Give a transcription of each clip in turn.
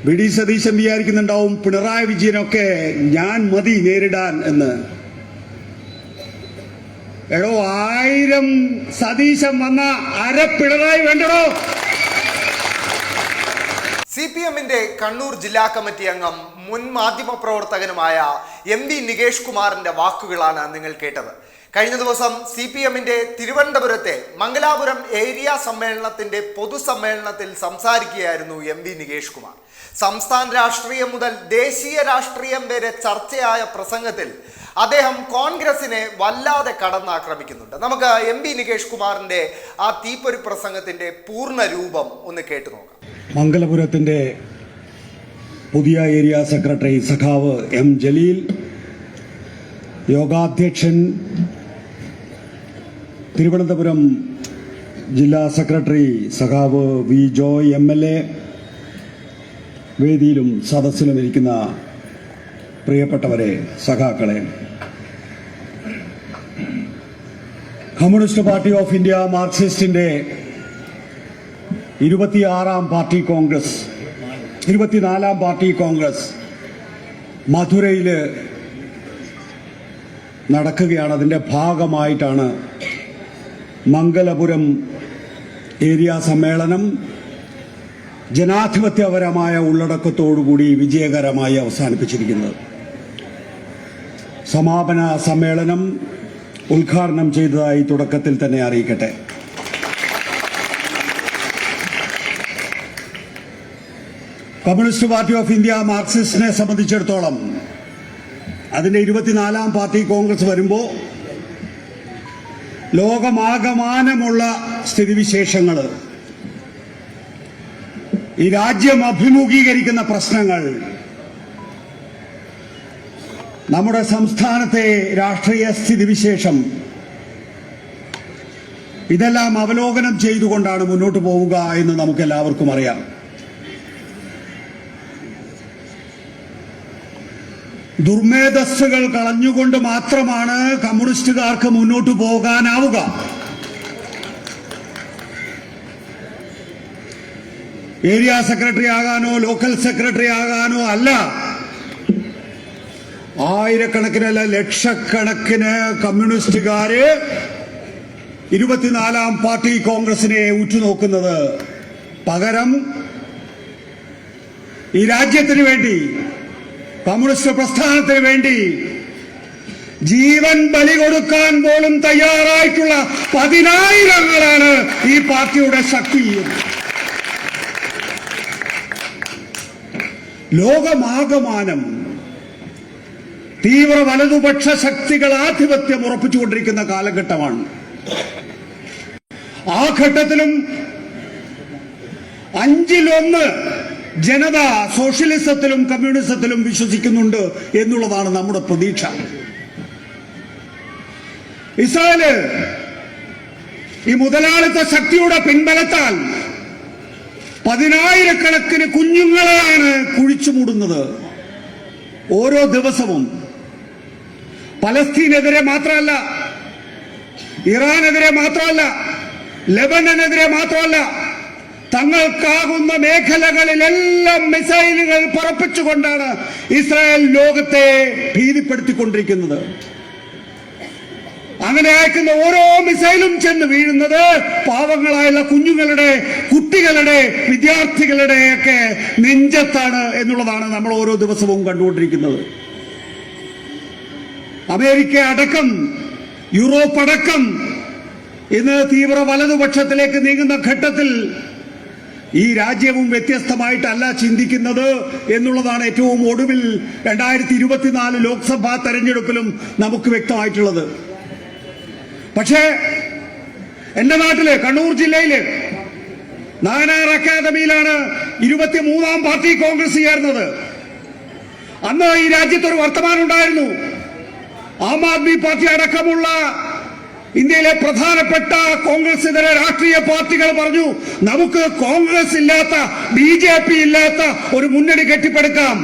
VD. Satheesan വിചാരിക്കുന്നുണ്ടാവും Pinarayi വിജയനൊക്കെ ഞാൻ മതി നേരിടാൻ എന്ന്. എടോ, 1000 സതീശൻ വന്ന അര പിണറായി വേണ്ടടോ. CPM-ന്റെ കണ്ണൂർ ജില്ലാ കമ്മിറ്റി അംഗം മുൻ മാധ്യമ പ്രവർത്തകനുമായ MV നികേഷ് കുമാറിന്റെ വാക്കുകളാണ് നിങ്ങൾ കേട്ടത്. കഴിഞ്ഞ ദിവസം CPM-ന്റെ തിരുവനന്തപുരത്തെ മംഗലാപുരം ഏരിയ സമ്മേളനത്തിന്റെ പൊതുസമ്മേളനത്തിൽ സംസാരിക്കുകയായിരുന്നു MV നികേഷ് കുമാർ. സംസ്ഥാന രാഷ്ട്രീയം മുതൽ ദേശീയ രാഷ്ട്രീയം വരെ ചർച്ചയായ പ്രസംഗത്തിൽ അദ്ദേഹം കോൺഗ്രസിനെ വല്ലാതെ കടന്നാക്രമിക്കുന്നുണ്ട്. നമുക്ക് MV നികേഷ് കുമാറിന്റെ ആ തീപ്പൊരി പ്രസംഗത്തിന്റെ പൂർണ്ണ രൂപം ഒന്ന് കേട്ടു നോക്കാം. മംഗലപുരത്തിന്റെ പുതിയ ഏരിയ സെക്രട്ടറി സഖാവ് M. ജലീൽ, യോഗാധ്യക്ഷൻ തിരുവനന്തപുരം ജില്ലാ സെക്രട്ടറി സഖാവ് V. ജോയ് MLA, വേദിയിലും സദസ്സിലും ഇരിക്കുന്ന പ്രിയപ്പെട്ടവരെ, സഖാക്കളെ, കമ്മ്യൂണിസ്റ്റ് പാർട്ടി ഓഫ് ഇന്ത്യ മാർക്സിസ്റ്റിന്റെ 24ാം പാർട്ടി കോൺഗ്രസ് മധുരയിൽ നടക്കുകയാണ്. അതിൻ്റെ ഭാഗമായിട്ടാണ് മംഗലപുരം ഏരിയ സമ്മേളനം ജനാധിപത്യപരമായ ഉള്ളടക്കത്തോടുകൂടി വിജയകരമായി അവസാനിപ്പിച്ചിരിക്കുന്നത്. സമാപന സമ്മേളനം ഉദ്ഘാടനം ചെയ്തതായി തുടക്കത്തിൽ തന്നെ അറിയിക്കട്ടെ. കമ്മ്യൂണിസ്റ്റ് പാർട്ടി ഓഫ് ഇന്ത്യ മാർക്സിസ്റ്റിനെ സംബന്ധിച്ചിടത്തോളം അതിന്റെ 24ാം പാർട്ടി കോൺഗ്രസ് വരുമ്പോൾ ലോകമാകമാനമുള്ള സ്ഥിതിവിശേഷങ്ങൾ, ഈ രാജ്യം അഭിമുഖീകരിക്കുന്ന പ്രശ്നങ്ങൾ, നമ്മുടെ സംസ്ഥാനത്തെ രാഷ്ട്രീയ സ്ഥിതിവിശേഷം, ഇതെല്ലാം അവലോകനം ചെയ്തുകൊണ്ടാണ് മുന്നോട്ട് പോവുക എന്ന് നമുക്കെല്ലാവർക്കും അറിയാം. ദുർമേധസ്സുകൾ കളഞ്ഞുകൊണ്ട് മാത്രമാണ് കമ്മ്യൂണിസ്റ്റുകാർക്ക് മുന്നോട്ട് പോകാനാവുക. ഏരിയ സെക്രട്ടറി ആകാനോ ലോക്കൽ സെക്രട്ടറി ആകാനോ അല്ല. ആയിരക്കണക്കിനല്ല ലക്ഷക്കണക്കിന് കമ്മ്യൂണിസ്റ്റുകാര് 24ാം പാർട്ടി കോൺഗ്രസിനെ ഉറ്റുനോക്കുന്നത്. പകരം ഈ രാജ്യത്തിന് വേണ്ടി, കമ്മ്യൂണിസ്റ്റ് പ്രസ്ഥാനത്തിന് വേണ്ടി ജീവൻ ബലി കൊടുക്കാൻ പോലും തയ്യാറായിട്ടുള്ള 10,000-ങ്ങളാണ് ഈ പാർട്ടിയുടെ ശക്തി. ലോകമാകമാനം തീവ്ര വലതുപക്ഷ ശക്തികൾ ആധിപത്യം ഉറപ്പിച്ചുകൊണ്ടിരിക്കുന്ന കാലഘട്ടമാണ്. ആ ഘട്ടത്തിലും 5-1 ജനത സോഷ്യലിസത്തിലും കമ്മ്യൂണിസത്തിലും വിശ്വസിക്കുന്നുണ്ട് എന്നുള്ളതാണ് നമ്മുടെ പ്രതീക്ഷ. ഇസ്രായേല് ഈ മുതലാളിത്ത ശക്തിയുടെ പിൻബലത്താൽ 10,000-കണക്കിന് കുഞ്ഞുങ്ങളെയാണ് കുഴിച്ചുമൂടുന്നത് ഓരോ ദിവസവും. പലസ്തീനെതിരെ മാത്രമല്ല, ഇറാനെതിരെ മാത്രമല്ല, ലെബനനെതിരെ മാത്രമല്ല, തങ്ങൾക്കാകുന്ന മേഖലകളിലെല്ലാം മിസൈലുകൾ പറപ്പിച്ചുകൊണ്ടാണ് ഇസ്രായേൽ ലോകത്തെ ഭീതിപ്പെടുത്തിക്കൊണ്ടിരിക്കുന്നത്. അങ്ങനെ അയക്കുന്ന ഓരോ മിസൈലും ചെന്ന് വീഴുന്നത് പാവങ്ങളായുള്ള കുഞ്ഞുങ്ങളുടെ, കുട്ടികളുടെ, വിദ്യാർത്ഥികളുടെയൊക്കെ നെഞ്ചത്താണ് എന്നുള്ളതാണ് നമ്മൾ ഓരോ ദിവസവും കണ്ടുകൊണ്ടിരിക്കുന്നത്. അമേരിക്ക അടക്കം, യൂറോപ്പ് അടക്കം ഇന്ന് തീവ്ര വലതുപക്ഷത്തിലേക്ക് നീങ്ങുന്ന ഘട്ടത്തിൽ ഈ രാജ്യവും വ്യത്യസ്തമായിട്ടല്ല ചിന്തിക്കുന്നത് എന്നുള്ളതാണ് ഏറ്റവും ഒടുവിൽ 2024 ലോക്സഭാ തെരഞ്ഞെടുപ്പിലും നമുക്ക് വ്യക്തമായിട്ടുള്ളത്. പക്ഷേ എന്റെ നാട്ടില്, കണ്ണൂർ ജില്ലയില് നാനാർ അക്കാദമിയിലാണ് 23ാം പാർട്ടി കോൺഗ്രസ് ചേർന്നത്. അന്ന് ഈ രാജ്യത്തൊരു വർത്തമാനം ഉണ്ടായിരുന്നു. ആം ആദ്മി പാർട്ടി അടക്കമുള്ള ഇന്ത്യയിലെ പ്രധാനപ്പെട്ട കോൺഗ്രസ് ഇതര രാഷ്ട്രീയ പാർട്ടികൾ പറഞ്ഞു, നമുക്ക് കോൺഗ്രസ് ഇല്ലാത്ത, BJP ഇല്ലാത്ത ഒരു മുന്നണി കെട്ടിപ്പടുക്കാം.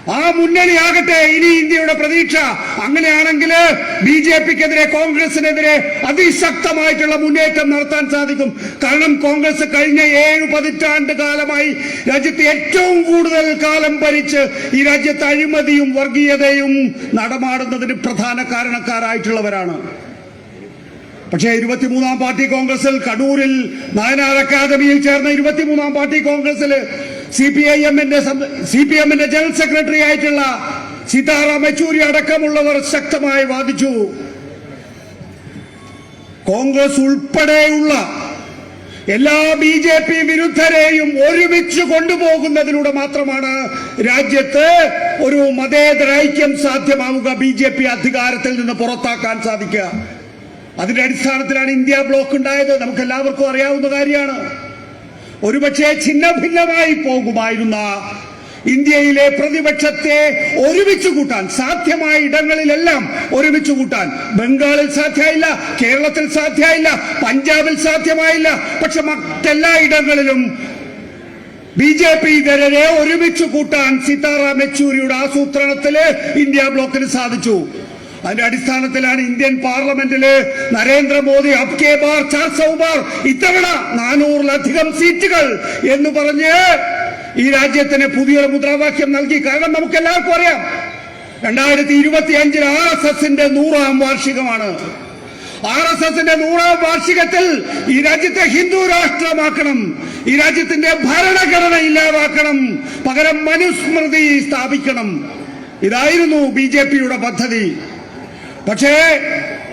ആ മുന്നണിയാകട്ടെ ഇനി ഇന്ത്യയുടെ പ്രതീക്ഷ. അങ്ങനെയാണെങ്കിൽ BJPക്കെതിരെ കോൺഗ്രസിനെതിരെ അതിശക്തമായിട്ടുള്ള മുന്നേറ്റം നടത്താൻ സാധിക്കും. കാരണം കോൺഗ്രസ് കഴിഞ്ഞ 7 പതിറ്റാണ്ട് കാലമായി രാജ്യത്ത് ഏറ്റവും കൂടുതൽ കാലം ഭരിച്ച് ഈ രാജ്യത്ത് അഴിമതിയും വർഗീയതയും നടമാടുന്നതിന് പ്രധാന കാരണക്കാരായിട്ടുള്ളവരാണ്. പക്ഷേ 23-ാം പാർട്ടി കോൺഗ്രസിൽ കണ്ണൂരിൽ നായനാർ അക്കാദമിയിൽ ചേർന്ന 23-ാം പാർട്ടി കോൺഗ്രസിൽ CPM-ന്റെ ജനറൽ സെക്രട്ടറി ആയിട്ടുള്ള സീതാറാം യെച്ചൂരി അടക്കമുള്ളവർ ശക്തമായി വാദിച്ചു. കോൺഗ്രസ് ഉൾപ്പെടെയുള്ള എല്ലാ BJP വിരുദ്ധരെയും ഒരുമിച്ച് കൊണ്ടുപോകുന്നതിലൂടെ മാത്രമാണ് രാജ്യത്ത് ഒരു മതേതര ഐക്യം സാധ്യമാവുക, BJP അധികാരത്തിൽ നിന്ന് പുറത്താക്കാൻ സാധിക്കുക. അതിന്റെ അടിസ്ഥാനത്തിലാണ് ഇന്ത്യ ബ്ലോക്ക് ഉണ്ടായത്. നമുക്ക് എല്ലാവർക്കും അറിയാവുന്ന കാര്യമാണ്. ഒരുപക്ഷെ ഛിന്ന ഭിന്നമായി പോകുമായിരുന്ന ഇന്ത്യയിലെ പ്രതിപക്ഷത്തെ ഒരുമിച്ച് കൂട്ടാൻ സാധ്യമായ ഇടങ്ങളിലെല്ലാം ഒരുമിച്ച് കൂട്ടാൻ ബംഗാളിൽ സാധ്യമായില്ല, കേരളത്തിൽ സാധ്യമായില്ല, പഞ്ചാബിൽ സാധ്യമായില്ല. പക്ഷെ മറ്റെല്ലാ ഇടങ്ങളിലും BJP ഇതരെ ഒരുമിച്ച് കൂട്ടാൻ സീതാറാം യെച്ചൂരിയുടെ ആസൂത്രണത്തില് ഇന്ത്യ ബ്ലോക്കിന് സാധിച്ചു. അതിന്റെ അടിസ്ഥാനത്തിലാണ് ഇന്ത്യൻ പാർലമെന്റില് നരേന്ദ്രമോദി അബ്കേ ബാർ 400 ബാർ, ഇത്തവണ 400-ലധികം സീറ്റുകൾ എന്ന് പറഞ്ഞ് ഈ രാജ്യത്തിന് പുതിയൊരു മുദ്രാവാക്യം നൽകി. കാരണം നമുക്ക് എല്ലാവർക്കും അറിയാം 2025 RSSന്റെ 100-ാം വാർഷികമാണ്. RSSന്റെ 100-ാം വാർഷികത്തിൽ ഈ രാജ്യത്തെ ഹിന്ദു രാഷ്ട്രമാക്കണം, ഈ രാജ്യത്തിന്റെ ഭരണഘടന ഇല്ലാതാക്കണം, പകരം മനുസ്മൃതി സ്ഥാപിക്കണം. ഇതായിരുന്നു BJPയുടെ പദ്ധതി. പക്ഷേ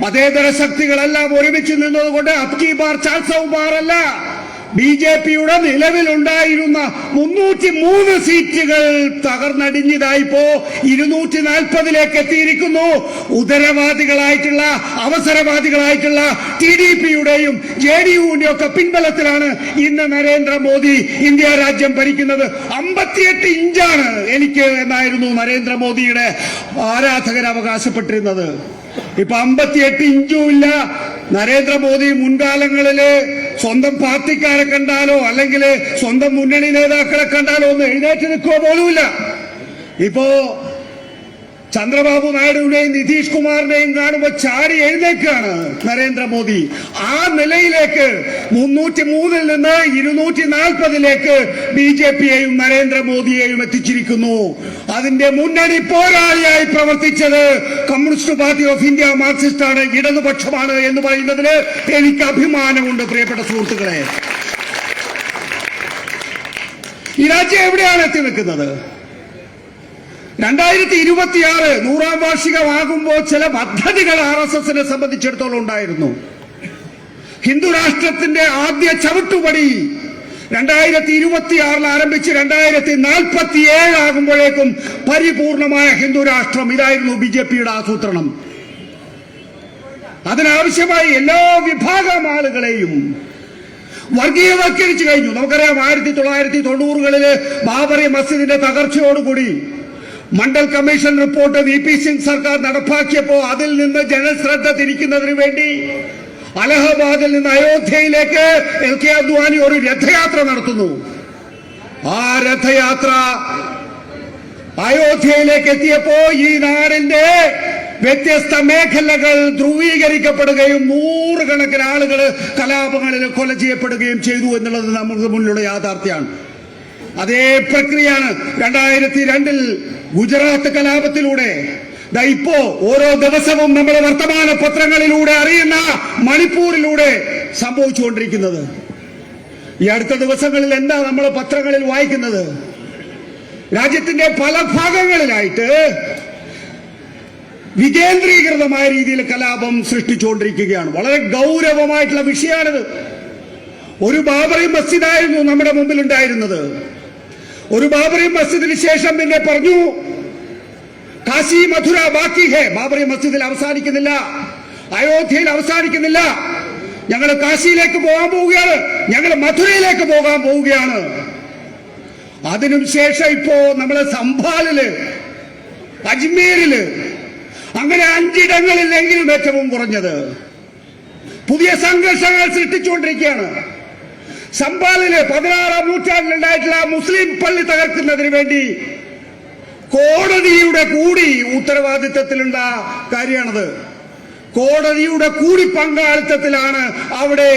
മതേതര ശക്തികളെല്ലാം ഒരുമിച്ച് നിന്നതുകൊണ്ട് അബ്കി ബാർ 400 ബാർ അല്ല, BJPയുടെ നിലവിലുണ്ടായിരുന്ന 303 സീറ്റുകൾ തകർന്നടിഞ്ഞതായിപ്പോ 240-ലേക്ക് എത്തിയിരിക്കുന്നു. ഉദരവാദികളായിട്ടുള്ള അവസരവാദികളായിട്ടുള്ള TDPയുടെയും JDUവിന്റെയും ഒക്കെ പിൻബലത്തിലാണ് ഇന്ന് നരേന്ദ്രമോദി ഇന്ത്യ രാജ്യം ഭരിക്കുന്നത്. 58 ഇഞ്ചാണ് എനിക്ക് എന്നായിരുന്നു നരേന്ദ്രമോദിയുടെ ആരാധകർ അവകാശപ്പെട്ടിരുന്നത്. ഇപ്പൊ 58 ഇഞ്ചും ഇല്ല. നരേന്ദ്രമോദി മുൻകാലങ്ങളില് സ്വന്തം പാർട്ടിക്കാരെ കണ്ടാലോ അല്ലെങ്കിൽ സ്വന്തം മുന്നണി നേതാക്കളെ കണ്ടാലോ ഒന്ന് എഴുന്നേറ്റ് നിൽക്കുക പോലുമില്ല. ഇപ്പോ ചന്ദ്രബാബു നായിഡുവിനെയും നിതീഷ് കുമാറിനെയും കാണുമ്പോൾ ചാടി എഴുന്നേക്കാണ് നരേന്ദ്രമോദി. ആ നിലയിലേക്ക് 303-ൽ നിന്ന് 240-ലേക്ക് BJPയെയും നരേന്ദ്രമോദിയെയും എത്തിച്ചിരിക്കുന്നു. അതിന്റെ മുന്നണി പോരാളിയായി പ്രവർത്തിച്ചത് കമ്മ്യൂണിസ്റ്റ് പാർട്ടി ഓഫ് ഇന്ത്യ മാർക്സിസ്റ്റാണ്, ഇടതുപക്ഷമാണ് എന്ന് പറയുന്നതിൽ എനിക്ക് അഭിമാനമുണ്ട്. പ്രിയപ്പെട്ട സുഹൃത്തുക്കളെ, ഈ രാജ്യം എവിടെയാണ് എത്തി നിൽക്കുന്നത്? 2026 100-ാം വാർഷികമാകുമ്പോൾ ചില പദ്ധതികൾ RSSനെ സംബന്ധിച്ചിടത്തോളം ഉണ്ടായിരുന്നു. ഹിന്ദു രാഷ്ട്രത്തിന്റെ ആദ്യ ചവിട്ടുപടി 2026 ആരംഭിച്ച് 2047 ആകുമ്പോഴേക്കും പരിപൂർണമായ ഹിന്ദു രാഷ്ട്രം. ഇതായിരുന്നു BJPയുടെ ആസൂത്രണം. അതിനാവശ്യമായി എല്ലാ വിഭാഗം ആളുകളെയും വർഗീയവൽക്കരിച്ചു കഴിഞ്ഞു. നമുക്കറിയാം 1990-കളില് ബാബറി മസ്ജിദിന്റെ തകർച്ചയോടുകൂടി Mandal commission report VP Singh സർക്കാർ നടപ്പാക്കിയപ്പോൾ അതിൽ നിന്ന് ജനശ്രദ്ധ തിരിക്കുന്നതിന് വേണ്ടി അലഹബാദിൽ നിന്ന് അയോധ്യയിലേക്ക് LK അദ്വാനി ഒരു രഥയാത്ര നടത്തുന്നു. ആ രഥയാത്ര അയോധ്യയിലേക്ക് എത്തിയപ്പോ ഈ നാടിന്റെ വ്യത്യസ്ത മേഖലകൾ ധ്രുവീകരിക്കപ്പെടുകയും 100 കണക്കിന് ആളുകൾ കലാപങ്ങളിൽ കൊല ചെയ്യപ്പെടുകയും ചെയ്തു എന്നുള്ളത് നമുക്ക് മുന്നിലുള്ള യാഥാർത്ഥ്യമാണ്. അതേ പ്രക്രിയയാണ് 2002-ൽ ഗുജറാത്ത് കലാപത്തിലൂടെ ഇപ്പോ ഓരോ ദിവസവും നമ്മുടെ വർത്തമാന പത്രങ്ങളിലൂടെ അറിയുന്ന മണിപ്പൂരിലൂടെ സംഭവിച്ചുകൊണ്ടിരിക്കുന്നത്. ഈ അടുത്ത ദിവസങ്ങളിൽ എന്താ നമ്മൾ പത്രങ്ങളിൽ വായിക്കുന്നത്? രാജ്യത്തിന്റെ പല ഭാഗങ്ങളിലായിട്ട് വികേന്ദ്രീകൃതമായ രീതിയിൽ കലാപം സൃഷ്ടിച്ചുകൊണ്ടിരിക്കുകയാണ്. വളരെ ഗൗരവമായിട്ടുള്ള വിഷയമാണിത്. ഒരു ബാബറി മസ്ജിദായിരുന്നു നമ്മുടെ മുമ്പിൽ ഉണ്ടായിരുന്നത്. ഒരു ബാബറി മസ്ജിദിന് ശേഷം പിന്നെ പറഞ്ഞു കാശി മഥുര ബാക്കി ഹേ. ബാബറി മസ്ജിദിൽ അവസാനിക്കുന്നില്ല, അയോധ്യയിൽ അവസാനിക്കുന്നില്ല. ഞങ്ങൾ കാശിയിലേക്ക് പോകാൻ പോവുകയാണ്, ഞങ്ങൾ മഥുരയിലേക്ക് പോകാൻ പോവുകയാണ്. അതിനും ശേഷം ഇപ്പോ നമ്മളെ സംഭാലില്, അജ്മീരില്, അങ്ങനെ 5 ഇടങ്ങളിലെങ്കിലും ഏറ്റവും കുറഞ്ഞത് പുതിയ സംഘർഷങ്ങൾ സൃഷ്ടിച്ചുകൊണ്ടിരിക്കുകയാണ്. സംഭാലില് 16-ാം നൂറ്റാണ്ടിലുണ്ടായിട്ടുള്ള മുസ്ലിം പള്ളി തകർക്കുന്നതിന് വേണ്ടി കോടതിയുടെ കൂടി ഉത്തരവാദിത്തത്തിലുള്ള കാര്യമാണത്. കോടതിയുടെ കൂടി പങ്കാളിത്തത്തിലാണ് അവിടെ